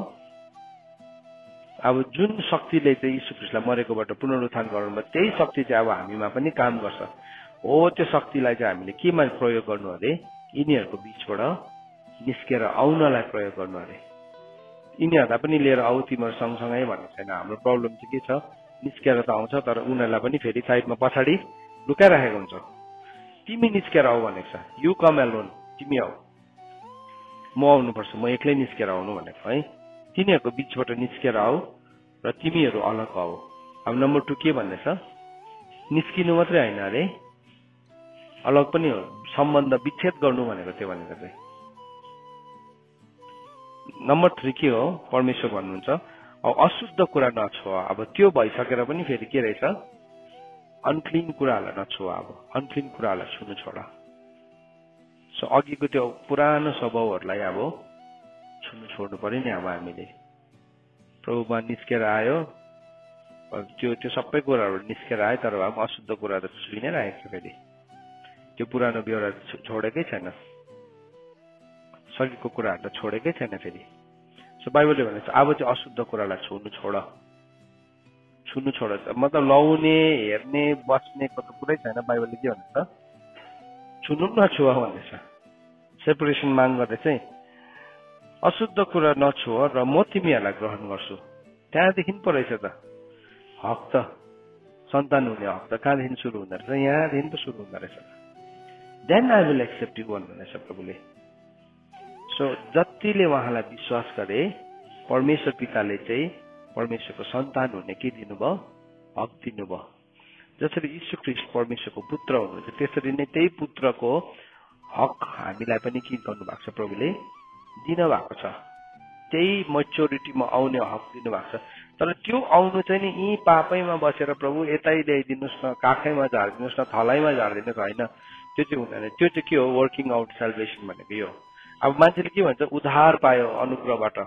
अब जुन शक्तिले चाहिँ यीशु ख्रिस्टलाई मरेकोबाट पुनरुत्थान गराउनु, त्यही शक्ति चाहिँ अब हामीमा पनि काम गर्छ। हो त्यो शक्तिलाई चाहिँ हामीले केमा प्रयोग गर्नु अरे, यिनीहरूको बीचबाट निस्केर आउनलाई प्रयोग गर्नु अरे। यिनीहरूलाई पनि लिएर आऊ तिमीहरू सँगसँगै भन्ने छैन। हाम्रो प्रब्लम चाहिँ के छ, निस्केर त आउँछ तर उनीहरूलाई पनि फेरि साइडमा पछाडि लुकाइराखेको हुन्छ। तिमी निस्केर आऊ भनेको छ, यु कम एलोन, तिमी आऊ, म आउनुपर्छ, म एक्लै निस्केर आउनु भनेको है। तिनीहरूको बीचबाट निस्केर आऊ र तिमीहरू अलग आऊ। अब नम्बर 2 के भन्दैछ, निस्किनु मात्रै होइन अरे, अलग पनि हो, सम्बन्ध विच्छेद गर्नु भनेको त्यो भनेको चाहिँ। नम्बर 3 के हो, परमेश्वर भन्नुहुन्छ अब अशुद्ध कुरा नछुअ। अब त्यो भइसकेर पनि फेरि के रहेछ, अनक्लिन कुराहरूलाई नछुअ। अब अनक्लिन कुराहरूलाई छुनु छोड। सो अघिको त्यो पुरानो स्वभावहरूलाई अब छुनु छोड्नु पर्यो नि। अब हामीले प्रभुमा निस्केर आयो, त्यो सबै कुराहरू निस्केर आयो, तर अब अशुद्ध कुरा त छुइ नै राखेको छ। फेरि त्यो पुरानो बेहोरा छोडेकै छैन, सकेको कुराहरू त छोडेकै छैन फेरि। सो बाइबलले भनेको छ अब चाहिँ अशुद्ध कुरालाई छुनु छोड। मतलब लाउने, हेर्ने, बस्नेको त कुरै छैन। बाइबलले के भन्छ, छुनु नछुअ भन्दैछ। सेपरेसन माग गर्दै चाहिँ अशुद्ध कुरा नछुअ र म तिमीहरूलाई ग्रहण गर्छु। त्यहाँदेखि पो रहेछ त हक त, सन्तान हुने हक त कहाँदेखि सुरु हुँदो रहेछ, यहाँदेखि पो सुरु हुँदो रहेछ। Then I will accept you भन्नुहुनेछ प्रभुले। सो जतिले उहाँलाई विश्वास गरे परमेश्वर पिताले चाहिँ परमेश्वरको सन्तान हुने के दिनुभयो, हक दिनुभयो। जसरी यीशु ख्रीष्ट परमेश्वरको पुत्र हुनुहुन्छ त्यसरी नै त्यही पुत्रको हक हामीलाई पनि के गर्नु भएको छ, प्रभुले दिनुभएको छ। त्यही मेच्योरिटीमा आउने हक दिनुभएको छ। तर त्यो आउनु चाहिँ नि यी पापैमा बसेर प्रभु यतै ल्याइदिनुहोस् न, काखैमा झारिदिनुहोस् न, थलाइमा झारिदिनुहोस्, होइन, त्यो चाहिँ हुँदैन। त्यो चाहिँ के हो, वर्किङ आउट सेल्भेसन भनेको यो। अब मान्छेले के भन्छ, उद्धार पायो अनुग्रहबाट।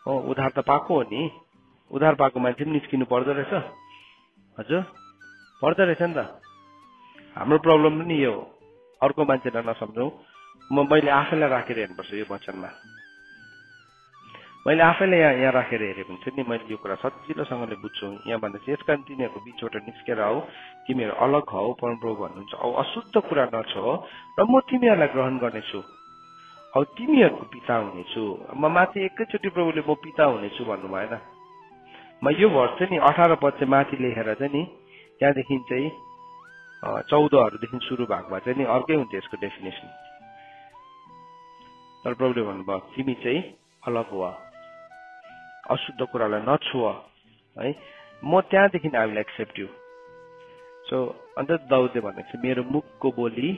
हो, उद्धार त पाएको हो नि, उद्धार पाएको मान्छे पनि निस्किनु पर्दो रहेछ। हजुर, पर्दो रहेछ नि त। हाम्रो प्रब्लम पनि यो हो, अर्को मान्छेलाई नसम्झौँ। मैले आफैलाई राखेर हेर्नुपर्छ यो वचनमा। मैले आफैलाई यहाँ राखेर हेरेको हुन्छ नि, मैले यो कुरा सजिलोसँगले बुझ्छु। यहाँ भन्दा चाहिँ यसकारण तिनीहरूको बिचबाट निस्केर आऊ, तिमीहरू अलग हौ, परमप्रभु भन्नुहुन्छ, औ अशुद्ध कुरा नछो र म तिमीहरूलाई ग्रहण गर्नेछु, औ तिमीहरूको पिता हुनेछु। म माथि एकैचोटि प्रभुले म पिता हुनेछु भन्नु भएन। म यो भर्स चाहिँ नि 18 पद चाहिँ माथि लेखेर चाहिँ नि त्यहाँदेखि चाहिँ 14हरूदेखि सुरु भएको भए चाहिँ नि अर्कै हुन्थ्यो यसको डेफिनेसन। तर प्रभुले भन्नुभयो तिमी चाहिँ अलग हो, अशुद्ध कुरालाई नछुअ है, म त्यहाँदेखि I will accept you. So अन्त दाउदले भनेको छ मेरो मुखको बोली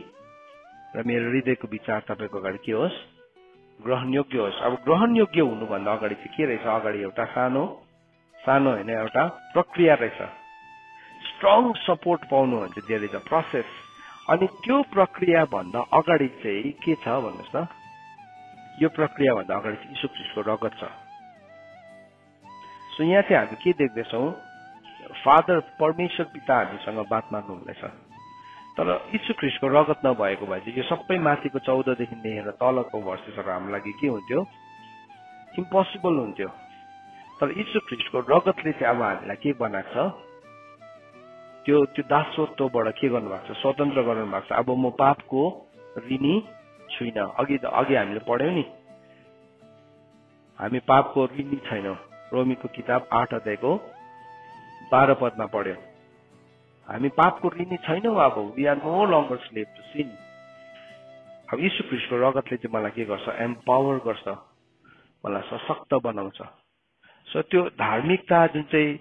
र मेरो हृदयको विचार तपाईँको अगाडि के होस्, ग्रहणयोग्य होस्। अब ग्रहणयोग्य हुनुभन्दा अगाडि चाहिँ के रहेछ, अगाडि एउटा सानो होइन, एउटा प्रक्रिया रहेछ। स्ट्रङ सपोर्ट पाउनुहुन्छ, देयर इज अ प्रोसेस। अनि त्यो प्रक्रिया भन्दा अगाडि चाहिँ के छ भन्नुहोस् त, यो प्रक्रिया भन्दा अगाडि चाहिँ यीशु ख्रीष्टको रगत छ। सो यहाँ चाहिँ हामी के देख्दैछौँ, फादर परमेश्वर पिता हामीसँग बात मार्नु हुँदैछ। तर यीशु ख्रीष्टको रगत नभएको भए चाहिँ यो सबै माथिको 14देखि लिएर तलको भर्सेसहरू हाम्रो लागि के हुन्थ्यो, इम्पोसिबल हुन्थ्यो। तर यीशु ख्रीष्टको रगतले चाहिँ अब हामीलाई के बनाएको छ, त्यो दासत्वबाट के गर्नुभएको छ, स्वतन्त्र गराउनु भएको छ। अब म पापको ऋणी छुइनँ। अघि हामीले पढ्यौँ नि, हामी पापको ऋणी छैनौँ। रोमीको किताब 8 अध्यायको 12 पदमा पढ्यौँ। हामी पापको ऋणी छैनौँ। अब we are no longer slave to sin. अब यीशु ख्रीष्टको रगतले चाहिँ मलाई के गर्छ, एम्पावर गर्छ, मलाई सशक्त बनाउँछ। सो त्यो धार्मिकता जुन चाहिँ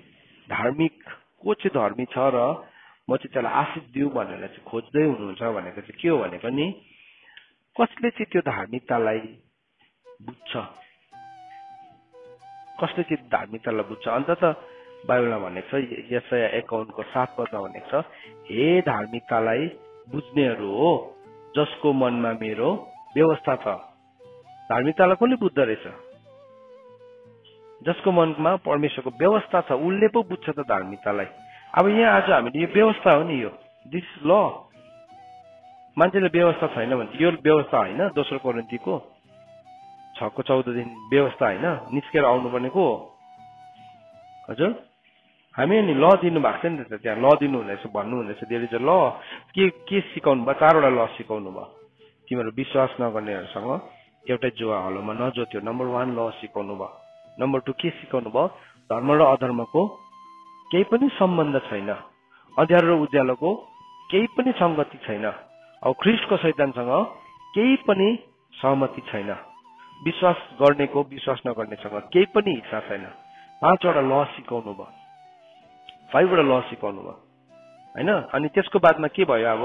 धार्मिक को चाहिँ धर्मी छ र म चाहिँ त्यसलाई आशिष दिउँ भनेर चाहिँ खोज्दै हुनुहुन्छ भनेको चाहिँ के हो भनेको नि, कसले चाहिँ त्यो धार्मिकतालाई बुझ्छ, कसले चाहिँ धार्मिकतालाई बुझ्छ। अन्त त बाइबलमा भनेको छ, यशाया 51को 7 पदमा भनेको छ, हे धार्मिकतालाई बुझ्नेहरू हो जसको मनमा मेरो व्यवस्था छ। धार्मिकतालाई कसले बुझ्दो रहेछ, जसको मनमा परमेश्वरको व्यवस्था छ, उसले पो बुझ्छ त धार्मिकतालाई। अब यहाँ आज हामीले यो व्यवस्था हो नि, यो दिस ल। मान्छेले व्यवस्था छैन भने यो व्यवस्था होइन। 2 कोरिन्थीको 6को 14 व्यवस्था होइन, निस्केर आउनुपर्ने को हो। हजुर, हामी नि ल दिनु भएको छ नि त, त्यहाँ ल दिनु हुँदैछ, भन्नु हुँदैछ धेरै ल के सिकाउनु भयो, 4वटा ल सिकाउनु भयो। तिमीहरू विश्वास नगर्नेहरूसँग एउटै जुवा हलोमा नजोत्यो, नम्बर 1 ल सिकाउनु भयो। नम्बर 2 के सिकाउनु भयो, धर्म र अधर्मको केही पनि सम्बन्ध छैन, अँध्यारो र उज्यालोको केही पनि संगति छैन, अब ख्रीष्टको शैतानसँग केही पनि सहमति छैन, विश्वास गर्नेको विश्वास नगर्नेसँग केही पनि हिस्सा छैन। 5वटा ल सिकाउनु भयो, 5वटा ल सिकाउनु भयो होइन। अनि त्यसको बादमा के भयो, अब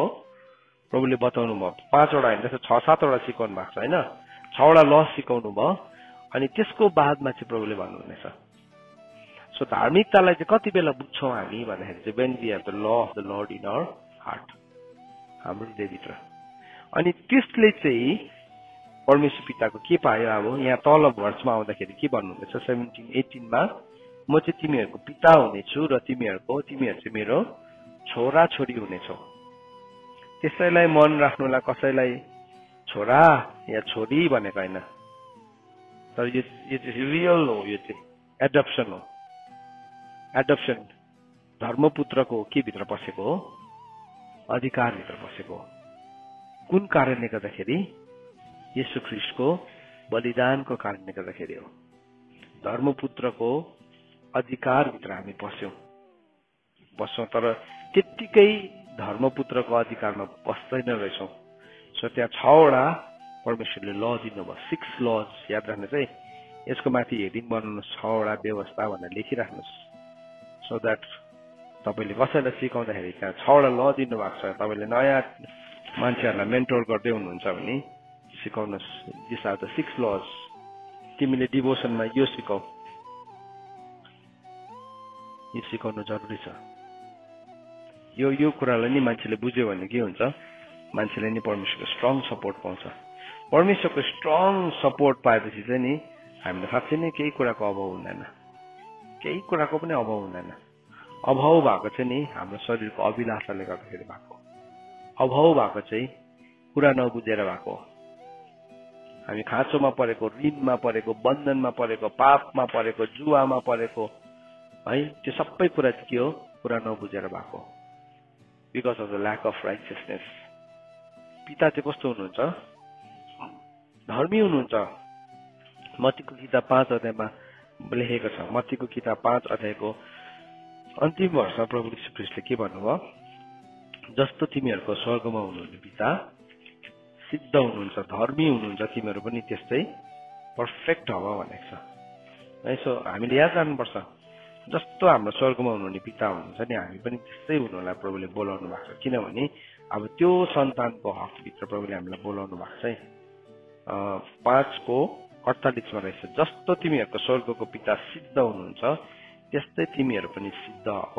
प्रभुले बताउनु भयो 5वटा होइन, त्यसो 6-7वटा सिकाउनु भएको छ होइन। 6वटा ल सिकाउनु भयो। अनि त्यसको बादमा चाहिँ प्रभुले भन्नुहुनेछ। सो धार्मिकतालाई चाहिँ कति बेला बुझ्छौँ हामी भन्दाखेरि चाहिँ when we have the law of the Lord in our heart, हाम्रो हृदयभित्र। अनि त्यसले चाहिँ परमेश्वर पिताको के पायो, अब यहाँ तल भर्समा आउँदाखेरि के भन्नुहुँदैछ 17-18मा, म चाहिँ तिमीहरूको पिता हुनेछु र तिमीहरू चाहिँ मेरो छोरा छोरी हुनेछौ। त्यसैलाई मन राख्नुलाई कसैलाई छोरा या छोरी भनेको होइन, तर यो चाहिँ रियल हो, यो चाहिँ एडप्सन हो। एडप्सन धर्मपुत्रको के भित्र पसेको हो, अधिकार भित्र पसेको हो। कुन कारणले गर्दाखेरि, येशू ख्रीष्टको बलिदानको कारणले गर्दाखेरि हो। धर्मपुत्रको अधिकारभित्र हामी बस्छौँ तर त्यत्तिकै धर्मपुत्रको अधिकारमा बस्दैन रहेछौँ। सो त्यहाँ 6 वटा परमेश्वरले ल दिनुभयो, 6 लज याद राख्नुहोस् है। यसको माथि हेडिङ बनाउनुहोस् 6 वटा व्यवस्था भनेर लेखिराख्नुहोस्, सो द्याट तपाईँले कसैलाई सिकाउँदाखेरि त्यहाँ 6 वटा ल दिनुभएको छ। तपाईँले नयाँ मान्छेहरूलाई मेन्टोर गर्दै हुनुहुन्छ भने सिकाउनुहोस्, दिस आर द 6 लज। तिमीले डिभोसनमा यो सिकाऊ, यो सिकाउनु जरुरी छ। यो कुरालाई नि मान्छेले बुझ्यो भने के हुन्छ, मान्छेले नि परमेश्वरको स्ट्रङ सपोर्ट पाउँछ। परमेश्वरको स्ट्रङ सपोर्ट पाएपछि चाहिँ नि हामीले साँच्चै नै केही कुराको अभाव हुँदैन, केही कुराको पनि अभाव हुँदैन। अभाव भएको चाहिँ नि हाम्रो शरीरको अभिलाषाले गर्दाखेरि भएको, अभाव भएको चाहिँ कुरा नबुझेर भएको। हामी खाँचोमा परेको, ऋणमा परेको, बन्धनमा परेको, पापमा परेको, जुवामा परेको है, त्यो सबै कुरा के हो, कुरा नबुझेर भएको, because of the lack of righteousness. पिता चाहिँ कस्तो हुनुहुन्छ, धर्मी हुनुहुन्छ। मत्तीको किताब 5 अध्यायमा लेखेको छ, मत्तीको किताब 5 अध्यायको अन्तिम वर्ष प्रभु यीशु ख्रीष्टले के भन्नुभयो, जस्तो तिमीहरूको स्वर्गमा हुनुहुने पिता सिद्ध हुनुहुन्छ, धर्मी हुनुहुन्छ, तिमीहरू पनि त्यस्तै पर्फेक्ट हव भनेको छ है। सो हामीले याद राख्नुपर्छ, जस्तो हाम्रो स्वर्गमा हुनुहुने पिता हुनुहुन्छ नि, हामी पनि त्यस्तै हुनुलाई प्रभुले बोलाउनु भएको छ। किनभने अब त्यो सन्तानको हकभित्र प्रभुले हामीलाई बोलाउनु भएको छ है। 5:48 मा रहेछ, जस्तो तिमीहरूको स्वर्गको पिता सिद्ध हुनुहुन्छ त्यस्तै तिमीहरू पनि सिद्ध हव।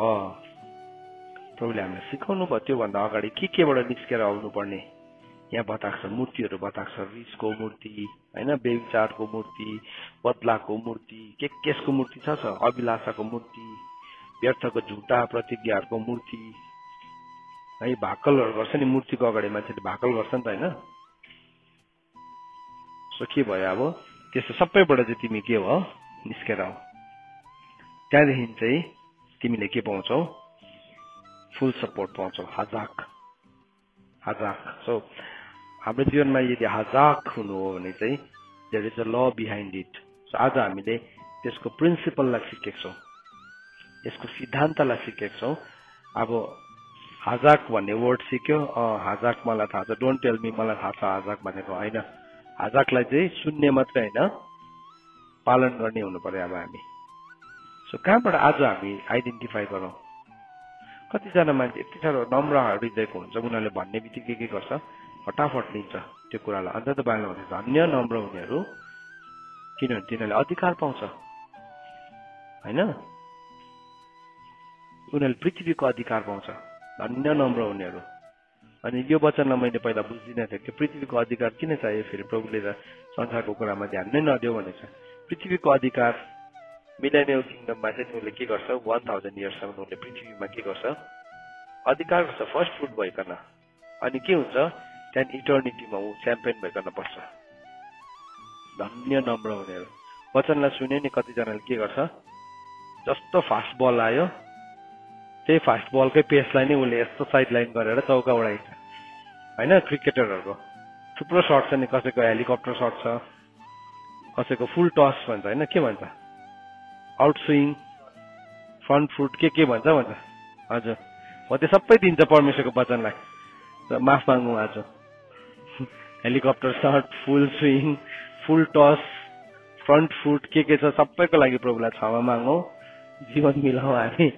प्रभुले हामीलाई सिकाउनु भयो। त्योभन्दा अगाडि केबाट निस्केर आउनुपर्ने यहाँ बताएको छ, मूर्तिहरू बताएको छ, रिसको मूर्ति होइन, बेविचारको मूर्ति, बदलाको मूर्ति, केसको मूर्ति छ, अभिलाषाको मूर्ति, व्यर्थको झुटा प्रतिज्ञाहरूको मूर्ति है, भाकलहरू गर्छ नि मूर्तिको अगाडि, मान्छेले भाकल गर्छ नि त होइन। सो के भयो, अब त्यस्तो सबैबाट चाहिँ तिमी के हो, निस्केर आऊ। त्यहाँदेखि चाहिँ तिमीले के पाउँछौ, फुल सपोर्ट पाउँछौ, हजाक। सो हाम्रो जीवनमा यदि हजाक हुनु हो भने चाहिँ देयर इज अ ल बिहाइन्ड इट। सो आज हामीले त्यसको प्रिन्सिपललाई सिकेका छौँ, यसको सिद्धान्तलाई सिकेका छौँ। अब हजाक भन्ने वर्ड सिक्यो, हजाक मलाई थाहा छ, डोन्ट टेल मी मलाई थाहा छ हजाक भनेको होइन। हजाकलाई चाहिँ सुन्ने मात्रै होइन, पालन गर्ने हुनु पर्यो अब हामी। सो कहाँबाट आज हामी आइडेन्टिफाई गरौँ। कतिजना मान्छे यति साह्रो नम्र हृदयको हुन्छ, उनीहरूले भन्ने बित्तिकै के गर्छ, फटाफट लिन्छ त्यो कुरालाई। अन्त त बाइबलमा भन्छ धन्य नम्र हुनेहरू, किनभने तिनीहरूले अधिकार पाउँछ होइन, उनीहरूले पृथ्वीको अधिकार पाउँछ। धन्य नम्र हुनेहरू। अनि यो वचनलाई मैले पहिला बुझ्दिनँ थिएँ, त्यो पृथ्वीको अधिकार किन चाहियो, फेरि प्रभुले त संसारको कुरामा ध्यान नै नदेऊ भनेको छ। पृथ्वीको अधिकार मिलेनियल किङडममा चाहिँ उसले के गर्छ, 1000 इयर्ससम्म उसले पृथ्वीमा के गर्छ, अधिकार गर्छ, फर्स्ट फ्रुट भइकन। अनि के हुन्छ, त्यहाँदेखि इटर्निटीमा ऊ च्याम्पियन भइकन बस्छ। धन्य नम्र हुनेहरू। वचनलाई सुने नि कतिजनाले के गर्छ, जस्तो फास्ट बल आयो त्यही फास्ट बलकै पेसलाई नै उसले यस्तो साइड लाइन गरेर चौका उडाइन्छ होइन। क्रिकेटरहरूको थुप्रो सर्ट छ नि, कसैको हेलिकप्टर सर्ट छ, कसैको फुल टस भन्छ होइन, के भन्छ, आउट स्विङ, फ्रन्ट फुट, के भन्छ हजुर, हो त्यो सबै दिन्छ परमेश्वरको वचनलाई। माफ मागौँ आज, हेलिकप्टर सर्ट, फुल स्विङ, फुल टस, फ्रन्ट फुट, के छ सबैको लागि प्रभुलाई क्षमा मागौँ, जीवन मिलाऊ हामी,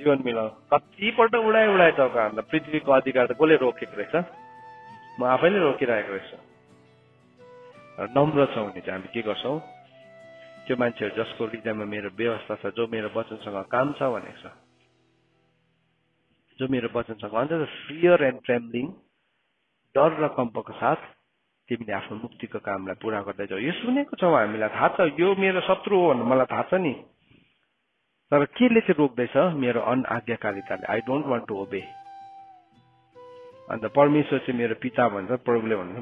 जीवन मिलाऊ। कतिपल्ट उडाए चौका अन्त पृथ्वीको अधिकार त कसले रोकेको रहेछ, म आफैले रोकिरहेको रहेछ। नम्र छौँ भने चाहिँ हामी के गर्छौँ, त्यो मान्छेहरू जसको हृदयमा मेरो व्यवस्था छ, जो मेरो वचनसँग काम छ भनेको छ, जो मेरो वचनसँग अन्त फियर एन्ड ट्रेम्बलिङ, डर र कम्पको साथ तिमीले आफ्नो मुक्तिको कामलाई पूरा गर्दै जाऊ। यो सुनेको छौ, हामीलाई थाहा छ यो मेरो शत्रु हो भनेर मलाई थाहा छ नि, तर केले चाहिँ रोक्दैछ, मेरो अनआज्ञाकारिताले। I don't want to obey. अन्त परमेश्वर चाहिँ मेरो पिता भन्छ, प्रभुले भन्छ